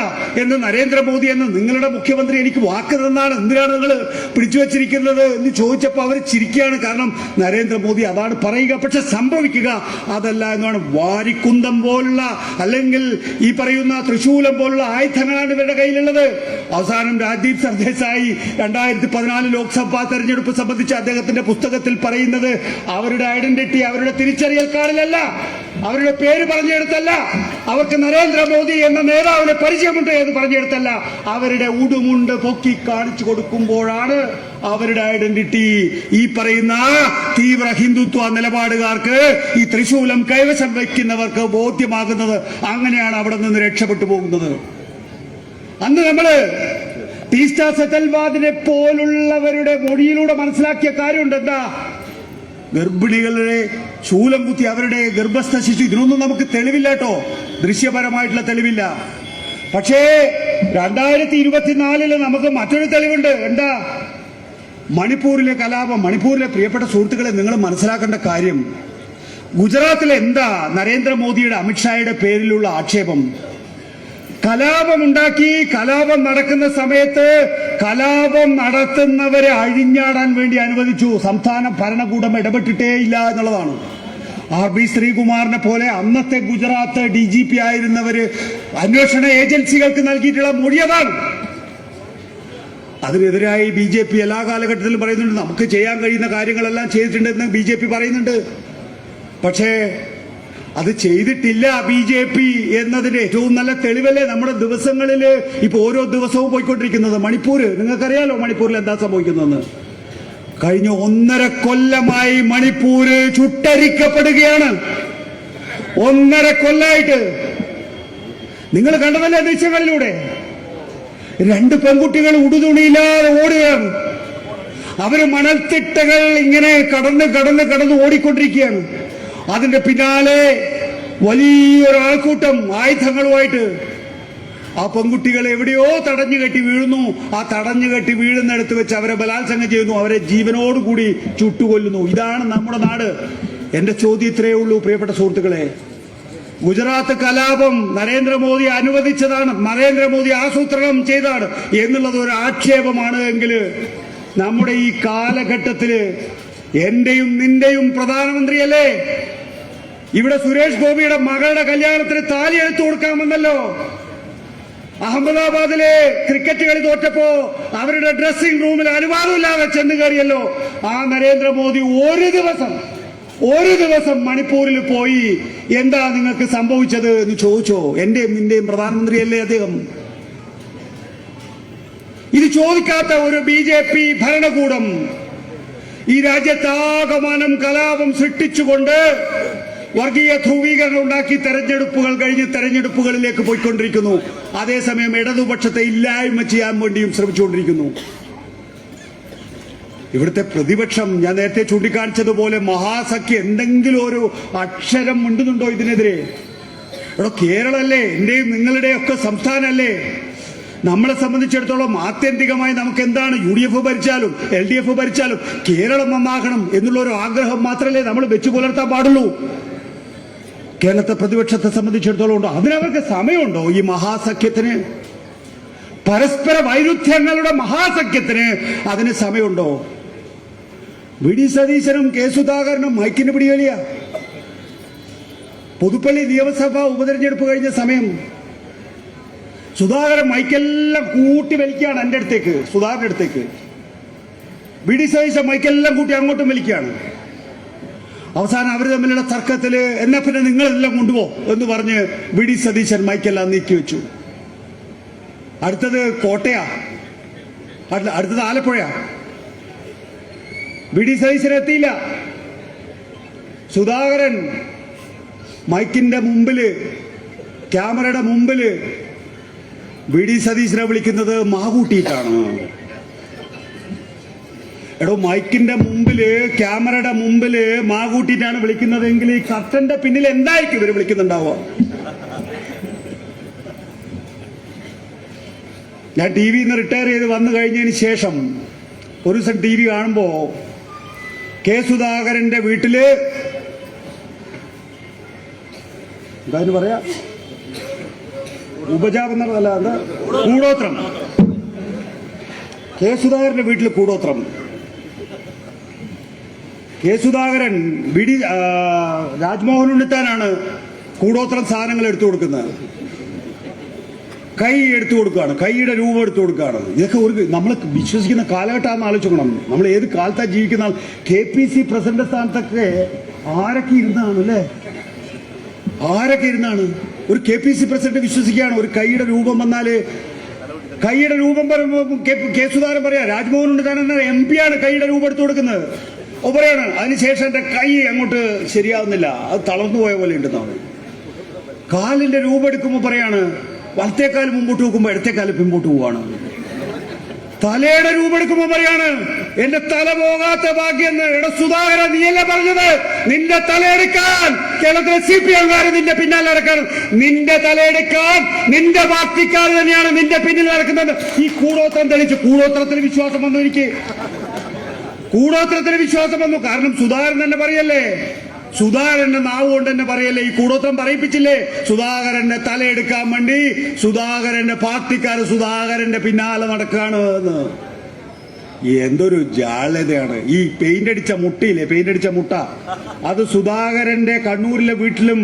എന്ന് നരേന്ദ്രമോദി എന്ന് നിങ്ങളുടെ മുഖ്യമന്ത്രി എനിക്ക് വാക്ക് തന്നാണ്, എന്തിനാണ് നിങ്ങൾ പിടിച്ചു വെച്ചിരിക്കുന്നത് എന്ന് ചോദിച്ചപ്പോൾ അവർ ചിരിക്കുകയാണ്. കാരണം നരേന്ദ്രമോദി അതാണ് പറയുക, പക്ഷെ സംഭവിക്കുക അതല്ല എന്നാണ്. വാരിക്കുന്തം പോലുള്ള അല്ലെങ്കിൽ ഈ പറയുന്ന തൃശൂലം പോലുള്ള ആയുധങ്ങളാണ് ഇവരുടെ കയ്യിലുള്ളത്. അവസാനം രാജ്ദീപ് സർദേശായി 2014 ലോക്സഭാ തെരഞ്ഞെടുപ്പ് സംബന്ധിച്ച് അദ്ദേഹത്തിന്റെ പുസ്തകത്തിൽ പറയുന്നത് അവരുടെ ഐഡന്റിറ്റി, അവരുടെ തിരിച്ചറിയൽ കാർഡിലല്ല, അവരുടെ പേര് പറഞ്ഞെടുത്തല്ല, അവർക്ക് നരേന്ദ്രമോദി എന്ന നേതാവിനെ പരിചയമുണ്ട് എന്ന് പറഞ്ഞെടുത്തല്ല, അവരുടെ ഉടുമുണ്ട് പൊക്കി കാണിച്ചു കൊടുക്കുമ്പോഴാണ് അവരുടെ ഐഡന്റിറ്റി ഈ പറയുന്ന തീവ്ര ഹിന്ദുത്വ നിലപാടുകാർക്ക്, ഈ തൃശൂലം കൈവശം വയ്ക്കുന്നവർക്ക് ബോധ്യമാകുന്നത്. അങ്ങനെയാണ് അവിടെ നിന്ന് രക്ഷപ്പെട്ടു പോകുന്നത്. അന്ന് നമ്മള് ടീസ്റ്റ സെറ്റൽവാദിനെ പോലുള്ളവരുടെ മൊഴിയിലൂടെ മനസ്സിലാക്കിയ കാര്യമുണ്ട്. എന്താ? ഗർഭിണികളുടെ ശൂലം കുത്തി അവരുടെ ഗർഭസ്ഥ ശിശു, ഇതിനൊന്നും നമുക്ക് തെളിവില്ല കേട്ടോ, ദൃശ്യപരമായിട്ടുള്ള തെളിവില്ല. പക്ഷേ 2024 നമുക്ക് മറ്റൊരു തെളിവുണ്ട്. എന്താ? മണിപ്പൂരിലെ കലാപം. മണിപ്പൂരിലെ പ്രിയപ്പെട്ട സുഹൃത്തുക്കളെ, നിങ്ങൾ മനസ്സിലാക്കേണ്ട കാര്യം, ഗുജറാത്തിലെ എന്താ നരേന്ദ്രമോദിയുടെ അമിത്ഷായുടെ പേരിലുള്ള ആക്ഷേപം? കലാപമുണ്ടാക്കി. കലാപം നടക്കുന്ന സമയത്ത് കലാപം നടത്തുന്നവരെ അഴിഞ്ഞാടാൻ വേണ്ടി അനുവദിച്ചു. സംസ്ഥാന ഭരണകൂടം ഇടപെട്ടിട്ടേ ഇല്ല എന്നുള്ളതാണ്. RB ശ്രീകുമാറിനെ പോലെ അന്നത്തെ ഗുജറാത്ത് DGP ആയിരുന്നവര് അന്വേഷണ ഏജൻസികൾക്ക് നൽകിയിട്ടുള്ള മൊഴിയതാണ്. അതിനെതിരായി BJP എല്ലാ കാലഘട്ടത്തിലും പറയുന്നുണ്ട്, നമുക്ക് ചെയ്യാൻ കഴിയുന്ന കാര്യങ്ങളെല്ലാം ചെയ്തിട്ടുണ്ടെന്ന് BJP പറയുന്നുണ്ട്. പക്ഷേ അത് ചെയ്തിട്ടില്ല BJP എന്നതിന്റെ ഏറ്റവും നല്ല തെളിവല്ലേ നമ്മുടെ ദിവസങ്ങളിൽ ഇപ്പൊ ഓരോ ദിവസവും പോയിക്കൊണ്ടിരിക്കുന്നത്. മണിപ്പൂര്, നിങ്ങൾക്കറിയാലോ മണിപ്പൂരിൽ എന്താ സംഭവിക്കുന്നതെന്ന്. കഴിഞ്ഞ 1.5 കൊല്ലമായി മണിപ്പൂര് ചുട്ടരിക്കപ്പെടുകയാണ്. 1.5 കൊല്ലായിട്ട് നിങ്ങൾ കണ്ടതല്ലേ ദൃശ്യങ്ങളിലൂടെ. 2 പെൺകുട്ടികൾ ഉടുതുണിയില്ലാതെ ഓടുകയാണ്. അവര് മണൽത്തിട്ടകൾ ഇങ്ങനെ കടന്ന് ഓടിക്കൊണ്ടിരിക്കുകയാണ്. അതിന്റെ പിന്നാലെ വലിയൊരാൾക്കൂട്ടം ആയുധങ്ങളുമായിട്ട്. ആ പെൺകുട്ടികൾ എവിടെയോ തടഞ്ഞു കെട്ടി വീഴുന്നു. ആ തടഞ്ഞു കെട്ടി വീഴുന്നിടത്ത് വെച്ച് അവരെ ബലാത്സംഗം ചെയ്യുന്നു, അവരെ ജീവനോടുകൂടി ചുട്ടുകൊല്ലുന്നു. ഇതാണ് നമ്മുടെ നാട്. എന്റെ ചോദ്യം ഇത്രയേ ഉള്ളൂ പ്രിയപ്പെട്ട സുഹൃത്തുക്കളെ. ഗുജറാത്ത് കലാപം നരേന്ദ്രമോദി അനുവദിച്ചതാണ്, നരേന്ദ്രമോദി ആസൂത്രണം ചെയ്തതാണ് എന്നുള്ളത് ഒരു ആക്ഷേപമാണ് എങ്കിൽ നമ്മുടെ ഈ കാലഘട്ടത്തില് എന്റെയും നിന്റെയും പ്രധാനമന്ത്രിയല്ലേ ഇവിടെ സുരേഷ് ഗോപിയുടെ മകളുടെ കല്യാണത്തിന് താലി എടുത്തു കൊടുക്കാമെന്നല്ലോ. അഹമ്മദാബാദിലെ ക്രിക്കറ്റ് കളി തോറ്റപ്പോ അവരുടെ ഡ്രസ്സിംഗ് റൂമിൽ അനുവാദമില്ലാതെ ചെന്ന് കയറിയല്ലോ. ആ നരേന്ദ്രമോദി ഒരു ദിവസം മണിപ്പൂരിൽ പോയി എന്താ നിങ്ങൾക്ക് സംഭവിച്ചത് എന്ന് ചോദിച്ചോ? എന്റെയും നിന്റെയും പ്രധാനമന്ത്രിയല്ലേ അദ്ദേഹം. ഇത് ചോദിക്കാത്ത ഒരു BJP ഭരണകൂടം ഈ രാജ്യത്താകമാനം കലാപം സൃഷ്ടിച്ചുകൊണ്ട് വർഗീയ ധ്രുവീകരണം ഉണ്ടാക്കി തെരഞ്ഞെടുപ്പുകൾ കഴിഞ്ഞ് തെരഞ്ഞെടുപ്പുകളിലേക്ക് പോയിക്കൊണ്ടിരിക്കുന്നു. അതേസമയം ഇടതുപക്ഷത്തെ ഇല്ലായ്മ ചെയ്യാൻ വേണ്ടിയും ശ്രമിച്ചുകൊണ്ടിരിക്കുന്നു. ഇവിടുത്തെ പ്രതിപക്ഷം ഞാൻ നേരത്തെ ചൂണ്ടിക്കാണിച്ചതുപോലെ മഹാസഖ്യം എന്തെങ്കിലും ഒരു അക്ഷരം മിണ്ടുന്നുണ്ടോ ഇതിനെതിരെ? ഇവിടെ കേരളല്ലേ, എന്റെയും നിങ്ങളുടെയും ഒക്കെ സംസ്ഥാനമല്ലേ. നമ്മളെ സംബന്ധിച്ചിടത്തോളം ആത്യന്തികമായി നമുക്ക് എന്താണ്, UDF ഭരിച്ചാലും LDF ഭരിച്ചാലും കേരളം നന്നാകണം എന്നുള്ള ഒരു ആഗ്രഹം മാത്രമല്ലേ നമ്മൾ വെച്ചു പുലർത്താൻ പാടുള്ളൂ. കേരളത്തെ പ്രതിപക്ഷത്തെ സംബന്ധിച്ചിടത്തോളം ഉണ്ടോ? അതിനവർക്ക് സമയമുണ്ടോ? ഈ മഹാസഖ്യത്തിന്, പരസ്പര വൈരുദ്ധ്യങ്ങളുടെ മഹാസഖ്യത്തിന് അതിന് സമയമുണ്ടോ? VD സതീശനും K സുധാകരനും മൈക്കിന് പിടിവലിയ. പുതുപ്പള്ളി നിയമസഭാ ഉപതെരഞ്ഞെടുപ്പ് കഴിഞ്ഞ സമയം സുധാകരൻ മൈക്കെല്ലാം കൂട്ടി വലിക്കുകയാണ് എൻ്റെ അടുത്തേക്ക്, സുധാകരൻ്റെ അടുത്തേക്ക്. VD സതീശൻ മൈക്കെല്ലാം കൂട്ടി അങ്ങോട്ടും വലിക്കുകയാണ്. അവസാനം അവർ തമ്മിലുള്ള തർക്കത്തിൽ എന്നാ പിന്നെ നിങ്ങളെല്ലാം കൊണ്ടുപോ എന്ന് പറഞ്ഞ് VD സതീശൻ മൈക്കെല്ലാം നീക്കി വെച്ചു. അടുത്തത് കോട്ടയാ, അടുത്തത് ആലപ്പുഴയാ. VD സതീശൻ എത്തിയില്ല. സുധാകരൻ മൈക്കിന്റെ മുമ്പില്, ക്യാമറയുടെ മുമ്പില് VD സതീശനെ വിളിക്കുന്നത് മാകൂട്ടിയിട്ടാണ്. എടോ, മൈക്കിന്റെ മുമ്പില്, ക്യാമറയുടെ മുമ്പില് മാകൂട്ടിയിട്ടാണ് വിളിക്കുന്നതെങ്കിൽ ഈ കർട്ടന്റെ പിന്നിൽ എന്തായിരിക്കും ഇവര് വിളിക്കുന്നുണ്ടാവുക? ഞാൻ TV നിന്ന് റിട്ടയർ ചെയ്ത് വന്നു കഴിഞ്ഞതിന് ശേഷം ഒരു ദിവസം TV കാണുമ്പോ K സുധാകരന്റെ വീട്ടില് എന്താ പറയാ, ഉപജാപം എന്നല്ല, എന്താ, കൂടോത്രം. K സുധാകരന്റെ വീട്ടിൽ കൂടോത്രം. K സുധാകരൻ രാജ്മോഹൻ ഉണ്ണിത്താനാണ് കൂടോത്രം സാധനങ്ങൾ എടുത്തു കൊടുക്കുന്നത്. കൈ എടുത്തു കൊടുക്കുകയാണ്, കൈയുടെ രൂപം എടുത്തു കൊടുക്കുകയാണ്. ഇതൊക്കെ ഒരു നമ്മൾ വിശ്വസിക്കുന്ന കാലഘട്ടമാണെന്ന് ആലോചിക്കണം. നമ്മൾ ഏത് കാലത്താണ് ജീവിക്കുന്ന? KPC പ്രസിഡന്റ് സ്ഥാനത്തൊക്കെ ആരൊക്കെ ഇരുന്നാണ് അല്ലേ, ആരൊക്കെ ഇരുന്നാണ്? ഒരു KPC പ്രസിഡന്റ് വിശ്വസിക്കുകയാണ് ഒരു കൈയുടെ രൂപം വന്നാല്, കൈയുടെ രൂപം K സുധാകരൻ പറയാ രാജ്മോഹൻ ഉണ്ണിത്താൻ എന്ന MP ആണ് കൈയുടെ രൂപം എടുത്തു കൊടുക്കുന്നത്. പറയാണ് അതിനുശേഷം എന്റെ കൈ അങ്ങോട്ട് ശരിയാവുന്നില്ല, അത് തളർന്നു പോയ പോലെ ഉണ്ടെന്നാണ്. കാലിന്റെ രൂപം എടുക്കുമ്പോൾ പറയാണ് വലത്തേക്കാൽ മുമ്പോട്ട് നോക്കുമ്പോൾ ഇടത്തേക്കാൽ പിമ്പോട്ട് പോവാണ്. തലയുടെ രൂപം എടുക്കുമ്പോൾ പറയാണ് എന്റെ തല പോകാത്ത ഭാഗ്യം. എടാ സുധാകരൻ, നീയല്ലേ പറഞ്ഞത് നിന്റെ തലയെടുക്കാൻ കേരളത്തിലെ CPM-കാര് നിന്റെ പിന്നാലെ നടക്കണം. നിന്റെ തലയെടുക്കാൻ നിന്റെ പാർട്ടിക്കാർ തന്നെയാണ് നിന്റെ പിന്നിൽ നടക്കുന്നത്. ഈ കൂടോത്രം തെളിച്ച് കൂടോത്രത്തിന് വിശ്വാസം വന്നു. എനിക്ക് കൂടോത്രത്തിന് വിശ്വാസം വന്നു. കാരണം സുധാകരൻ തന്നെ പറയല്ലേ, സുധാകരന്റെ നാവ് കൊണ്ട് തന്നെ പറയല്ലേ, ഈ കൂടോത്രം പറയിപ്പിച്ചില്ലേ സുധാകരന്റെ തലയെടുക്കാൻ വേണ്ടി സുധാകരന്റെ പാർട്ടിക്കാർ സുധാകരന്റെ പിന്നാലെ നടക്കുകയാണ് എന്ന്. എന്തൊരു ജാള്യതയാണ്. ഈ പെയിന്റ് അടിച്ച മുട്ടയില്ലേ, പെയിന്റ് അടിച്ച മുട്ട, അത് സുധാകരന്റെ കണ്ണൂരിലെ വീട്ടിലും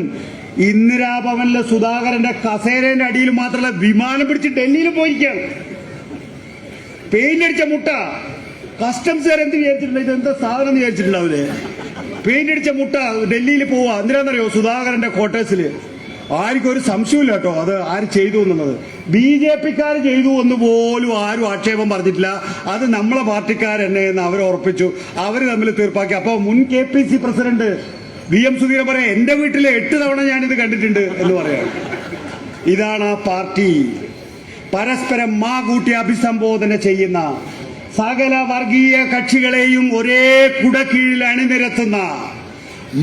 ഇന്ദിരാഭവനിലെ സുധാകരന്റെ കസേരന്റെ അടിയിൽ മാത്രമല്ല വിമാനം പിടിച്ച് ഡൽഹിയിൽ പോയിരിക്കുകയാണ്. പെയിന്റ് അടിച്ച മുട്ട. കസ്റ്റംസുകാർ എന്ത് വിചാരിച്ചിട്ടുണ്ട്, ഇതെന്താ സാധനം വിചാരിച്ചിട്ടുണ്ടാവില്ലേ? പെയിന്റ് അടിച്ച മുട്ട ഡൽഹിയിൽ പോവാ. എന്തിനാണെന്നറിയോ? സുധാകരന്റെ ക്വാർട്ടേഴ്സിൽ. ആർക്കും ഒരു സംശയമില്ല കേട്ടോ അത് ആര് ചെയ്തു എന്നുള്ളത്. BJP-ക്കാർ ചെയ്തു എന്ന് പോലും ആരും ആക്ഷേപം പറഞ്ഞിട്ടില്ല. അത് നമ്മളെ പാർട്ടിക്കാരെന്നെ എന്ന് അവർ ഉറപ്പിച്ചു, അവർ തമ്മിൽ തീർപ്പാക്കി. അപ്പൊ മുൻ KPC പ്രസിഡന്റ് VM സുധീരൻ പറയാം, എന്റെ വീട്ടിലെ 8 തവണ ഞാനിത് കണ്ടിട്ടുണ്ട് എന്ന് പറയാം. ഇതാണ് ആ പാർട്ടി. പരസ്പരം മാ കൂട്ടി അഭിസംബോധന ചെയ്യുന്ന, സകല വർഗീയ കക്ഷികളെയും ഒരേ കുടക്കീഴിൽ അണിനിരത്തുന്ന,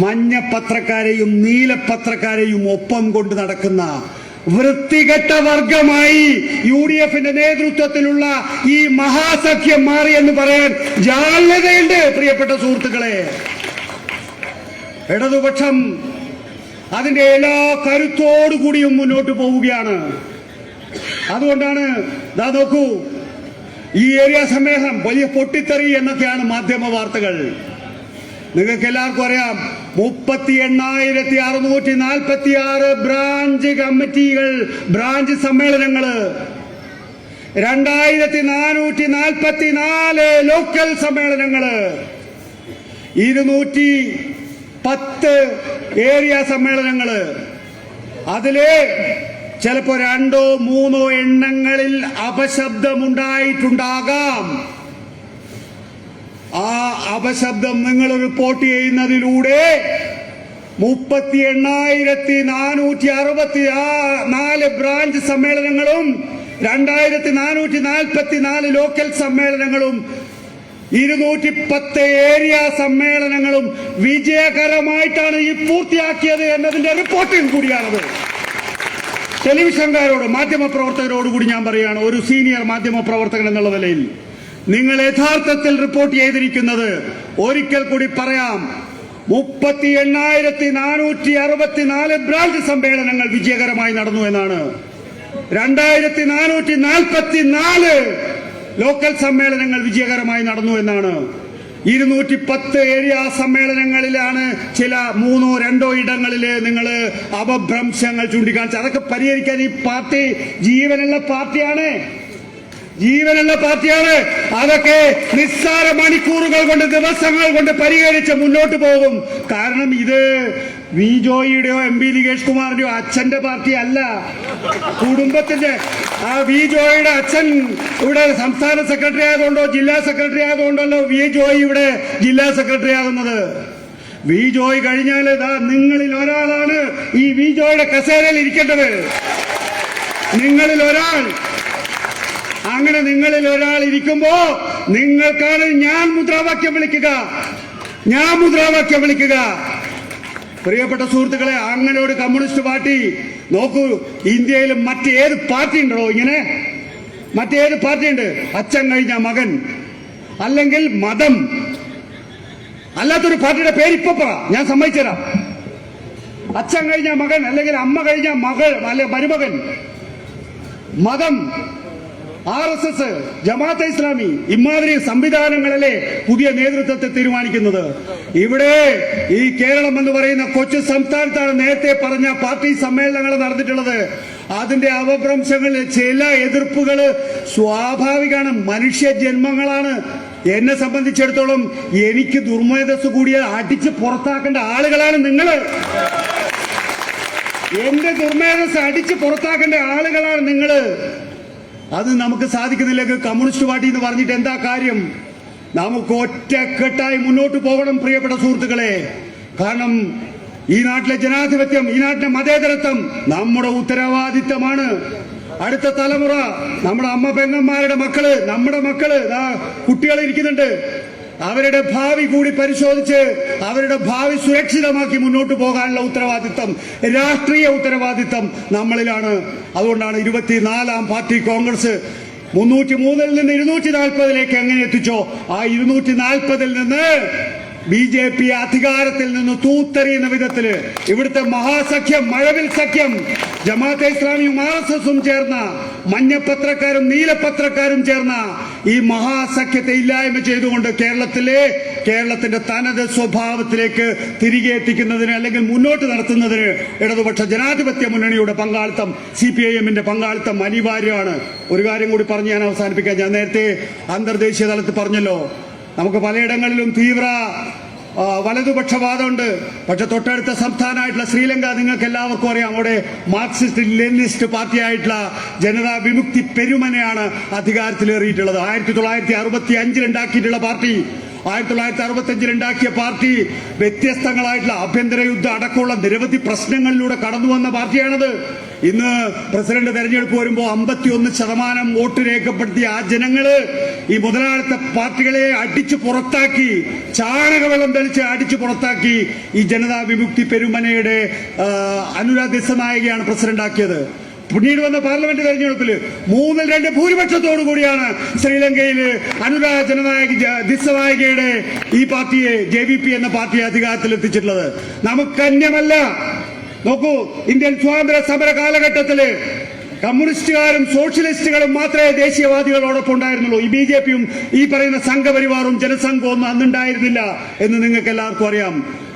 മഞ്ഞ പത്രക്കാരെയും നീലപത്രക്കാരെയും ഒപ്പം കൊണ്ട് നടക്കുന്ന വൃത്തികെട്ട വർഗമായി UDF-ന്റെ നേതൃത്വത്തിലുള്ള ഈ മഹാസഖ്യം മാറി എന്ന് പറയാൻ ജാള്യതയുണ്ട് പ്രിയപ്പെട്ട സുഹൃത്തുക്കളെ. ഇടതുപക്ഷം അതിന്റെ എല്ലാ കരുത്തോടുകൂടിയും മുന്നോട്ട് പോവുകയാണ്. അതുകൊണ്ടാണ് ദാ നോക്കൂ, ഈ ഏരിയ സമ്മേളനം വലിയ പൊട്ടിത്തെറി എന്നൊക്കെയാണ് മാധ്യമ വാർത്തകൾ. നിങ്ങൾക്ക് എല്ലാവർക്കും അറിയാം, 38,646 ബ്രാഞ്ച് കമ്മിറ്റികൾ, ബ്രാഞ്ച് സമ്മേളനങ്ങള്, 2,444 ലോക്കൽ സമ്മേളനങ്ങള്, 210 ഏരിയ സമ്മേളനങ്ങള്. അതില് ചിലപ്പോ 2 or 3 എണ്ണങ്ങളിൽ അപശബ്ദമുണ്ടായിട്ടുണ്ടാകാം. ആ അപശബ്ദം നിങ്ങൾ റിപ്പോർട്ട് ചെയ്യുന്നതിലൂടെ 38,464 ബ്രാഞ്ച് സമ്മേളനങ്ങളും 2,444 ലോക്കൽ സമ്മേളനങ്ങളും 210 ഏരിയ സമ്മേളനങ്ങളും വിജയകരമായിട്ടാണ് ഈ പൂർത്തിയാക്കിയത് എന്നതിന്റെ റിപ്പോർട്ടിംഗ് കൂടിയാണത്. ടെലിവിഷൻകാരോട്, മാധ്യമപ്രവർത്തകരോട് കൂടി ഞാൻ പറയുകയാണ്, ഒരു സീനിയർ മാധ്യമപ്രവർത്തകൻ എന്നുള്ള നിലയിൽ നിങ്ങൾ യഥാർത്ഥത്തിൽ റിപ്പോർട്ട് ചെയ്തിരിക്കുന്നത്, ഒരിക്കൽ കൂടി പറയാം, 38,464 ബ്രാഞ്ച് സമ്മേളനങ്ങൾ വിജയകരമായി നടന്നു എന്നാണ്. 2,444 ലോക്കൽ സമ്മേളനങ്ങൾ വിജയകരമായി നടന്നു എന്നാണ്. 210 ഏരിയ സമ്മേളനങ്ങളിലാണ് ചില 1 or 2 ഇടങ്ങളിൽ നിങ്ങൾ അപഭ്രംശങ്ങൾ ചൂണ്ടിക്കാണിച്ചു. അതൊക്കെ പരിഹരിക്കാൻ ഈ പാർട്ടി ജീവനുള്ള പാർട്ടിയാണ്. അതൊക്കെ നിസ്സാര മണിക്കൂറുകൾ കൊണ്ട്, ദിവസങ്ങൾ കൊണ്ട് പരിഹരിച്ച് മുന്നോട്ട് പോകും. കാരണം ഇത് വി ജോയിയുടെയോ MP നികേഷ് കുമാറിന്റെയോ അച്ഛന്റെ പാർട്ടി അല്ല, കുടുംബത്തിന്റെ. ആ വി ജോയിയുടെ അച്ഛൻ ഇവിടെ സംസ്ഥാന സെക്രട്ടറി ആയതുകൊണ്ടോ ജില്ലാ സെക്രട്ടറി ആയതുകൊണ്ടല്ലോ വി ജോയി ഇവിടെ ജില്ലാ സെക്രട്ടറി ആകുന്നത്. വി ജോയ് കഴിഞ്ഞാൽ നിങ്ങളിൽ ഒരാളാണ് ഈ വി ജോയിയുടെ കസേരയിൽ ഇരിക്കേണ്ടത്. നിങ്ങളിൽ ഒരാൾ. അങ്ങനെ നിങ്ങളിൽ ഒരാൾ ഇരിക്കുമ്പോ നിങ്ങൾക്കാണ് ഞാൻ മുദ്രാവാക്യം വിളിക്കുക. പ്രിയപ്പെട്ട സുഹൃത്തുക്കളെ, അങ്ങനെ ഒരു കമ്മ്യൂണിസ്റ്റ് പാർട്ടി നോക്കൂ, ഇന്ത്യയിൽ മറ്റേത് പാർട്ടി ഉണ്ടോ ഇങ്ങനെ? മറ്റേത് പാർട്ടിയുണ്ട്? അച്ഛൻ കഴിഞ്ഞ മകൻ, അല്ലെങ്കിൽ മതം, അല്ലാത്തൊരു പാർട്ടിയുടെ പേര് ഇപ്പൊ പറ, ഞാൻ സമ്മതിച്ചുതരാം. അച്ഛൻ കഴിഞ്ഞ മകൻ, അല്ലെങ്കിൽ അമ്മ കഴിഞ്ഞ മകൾ, അല്ലെ മരുമകൻ, മതം, RSS, ജമാഅത്തെ ഇസ്ലാമി, ഇമാതിരി സംവിധാനങ്ങളല്ലേ പുതിയ നേതൃത്വത്തെ തീരുമാനിക്കുന്നത്. ഇവിടെ ഈ കേരളം എന്ന് പറയുന്ന കൊച്ചു സംസ്ഥാനത്താണ് നേരത്തെ പറഞ്ഞ പാർട്ടി സമ്മേളനങ്ങൾ നടന്നിട്ടുള്ളത്. അതിന്റെ അപഭ്രംശങ്ങളിൽ ചില എതിർപ്പുകൾ സ്വാഭാവികമാണ്, മനുഷ്യ ജന്മങ്ങളാണ്. എന്നെ സംബന്ധിച്ചിടത്തോളം എനിക്ക് ദുർമേധസ് കൂടിയ അടിച്ച് പുറത്താക്കേണ്ട ആളുകളാണ് നിങ്ങൾ. എന്റെ ദുർമേധസ് അടിച്ച് പുറത്താക്കേണ്ട ആളുകളാണ് നിങ്ങൾ. അത് നമുക്ക് സാധിക്കുന്നില്ലെങ്കിൽ കമ്മ്യൂണിസ്റ്റ് പാർട്ടി എന്ന് പറഞ്ഞിട്ട് എന്താ കാര്യം? നമുക്ക് ഒറ്റക്കെട്ടായി മുന്നോട്ട് പോകണം പ്രിയപ്പെട്ട സുഹൃത്തുക്കളെ. കാരണം ഈ നാട്ടിലെ ജനാധിപത്യം, ഈ നാട്ടിലെ മതേതരത്വം നമ്മുടെ ഉത്തരവാദിത്തമാണ്. അടുത്ത തലമുറ, നമ്മുടെ അമ്മ പെങ്ങന്മാരുടെ മക്കള്, നമ്മുടെ മക്കള്, കുട്ടികൾ ഇരിക്കുന്നുണ്ട്. അവരുടെ ഭാവി കൂടി പരിശോധിച്ച് അവരുടെ ഭാവി സുരക്ഷിതമാക്കി മുന്നോട്ട് പോകാനുള്ള ഉത്തരവാദിത്തം, രാഷ്ട്രീയ ഉത്തരവാദിത്തം നമ്മളിലാണ്. അതുകൊണ്ടാണ് 24ാം പാർട്ടി കോൺഗ്രസ് 303-ൽ നിന്ന് 240-ലേക്ക് എങ്ങനെ എത്തിച്ചോ, ആ 240-ൽ നിന്ന് BJP അധികാരത്തിൽ നിന്ന് തൂത്തെറിയുന്ന വിധത്തില് ഇവിടുത്തെ മഹാസഖ്യം, മഴവിൽ സഖ്യം, ജമാഅത്തെ ഇസ്ലാമിയും RSSും ചേർന്ന, മഞ്ഞപ്പത്രക്കാരും നീലപ്പത്രക്കാരും ചേർന്ന ഈ മഹാസഖ്യത്തെ ഇല്ലായ്മ ചെയ്തുകൊണ്ട് കേരളത്തിന്റെ തനത് സ്വഭാവത്തിലേക്ക് തിരികെ എത്തിക്കുന്നതിന് അല്ലെങ്കിൽ മുന്നോട്ട് നടത്തുന്നതിന് ഇടതുപക്ഷ ജനാധിപത്യ മുന്നണിയുടെ പങ്കാളിത്തം, CPIMന്റെ പങ്കാളിത്തം അനിവാര്യമാണ്. ഒരു കാര്യം കൂടി പറഞ്ഞ് ഞാൻ അവസാനിപ്പിക്കാം. ഞാൻ നേരത്തെ അന്തർദേശീയ തലത്തിൽ പറഞ്ഞല്ലോ, നമുക്ക് പലയിടങ്ങളിലും തീവ്ര വലതുപക്ഷവാദമുണ്ട്. പക്ഷെ തൊട്ടടുത്ത സംസ്ഥാനമായിട്ടുള്ള ശ്രീലങ്ക നിങ്ങൾക്ക് എല്ലാവർക്കും അറിയാം. അവിടെ മാർക്സിസ്റ്റ് ലെനിനിസ്റ്റ് പാർട്ടിയായിട്ടുള്ള ജനതാ വിമുക്തി പെരുമനയാണ് അധികാരത്തിലേറിയിട്ടുള്ളത്. 1965 ഉണ്ടാക്കിയിട്ടുള്ള പാർട്ടി, 1965 ഉണ്ടാക്കിയ പാർട്ടി വ്യത്യസ്തങ്ങളായിട്ടുള്ള ആഭ്യന്തര യുദ്ധം അടക്കമുള്ള നിരവധി പ്രശ്നങ്ങളിലൂടെ കടന്നു വന്ന പാർട്ടിയാണത്. ഇന്ന് പ്രസിഡന്റ് തെരഞ്ഞെടുപ്പ് വരുമ്പോൾ 51% വോട്ട് രേഖപ്പെടുത്തിയ ആ ജനങ്ങള് ഈ മുതലാളിത്ത പാർട്ടികളെ അടിച്ചു പുറത്താക്കി, ചാണകവെള്ളം തെളിച്ച് അടിച്ചു പുറത്താക്കി ഈ ജനതാ വിമുക്തി പെരുമനയുടെ അനുരാഗ് ദിസനായകയാണ് പ്രസിഡന്റാക്കിയത്. പിന്നീട് വന്ന പാർലമെന്റ് തെരഞ്ഞെടുപ്പിൽ 3-2 ഭൂരിപക്ഷത്തോടു കൂടിയാണ് ശ്രീലങ്കയിൽ അനുരാഗ് ദിസനായകയുടെ ഈ പാർട്ടിയെ, JVP എന്ന പാർട്ടിയെ അധികാരത്തിൽ എത്തിച്ചിട്ടുള്ളത്. നമുക്കന്യമല്ല. നോക്കൂ, ഇന്ത്യൻ സ്വാതന്ത്ര്യ സമര കാലഘട്ടത്തില് കമ്മ്യൂണിസ്റ്റുകാരും സോഷ്യലിസ്റ്റുകളും മാത്രമേ ദേശീയവാദികളോടൊപ്പം ഉണ്ടായിരുന്നുള്ളൂ. ഈ BJPയും ഈ പറയുന്ന സംഘപരിവാറും ജനസംഘവും ഒന്നും അന്നുണ്ടായിരുന്നില്ല എന്ന് നിങ്ങൾക്ക് എല്ലാവർക്കും അറിയാം.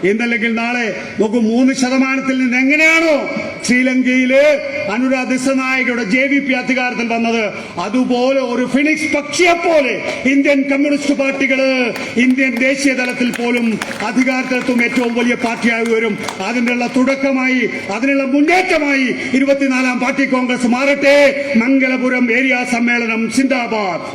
എന്നല്ലെങ്കിൽ നാളെ നോക്കൂ, 3% നിന്ന് എങ്ങനെയാണോ ശ്രീലങ്കയില് അനുരാഗ് ദിസനായകയുടെ JVP അധികാരത്തിൽ വന്നത്, അതുപോലെ ഒരു ഫിനിക്സ് പക്ഷിയെപ്പോലെ ഇന്ത്യൻ കമ്മ്യൂണിസ്റ്റ് പാർട്ടികള് ഇന്ത്യൻ ദേശീയ തലത്തിൽ പോലും അധികാരത്തിലെത്തും. ഏറ്റവും വലിയ പാർട്ടിയായി വരും. അതിനുള്ള തുടക്കമായി, അതിനുള്ള മുന്നേറ്റമായി 24ാം പാർട്ടി കോൺഗ്രസ് മാറട്ടെ. മംഗലപുരം ഏരിയ സമ്മേളനം സിന്ദാബാദ്.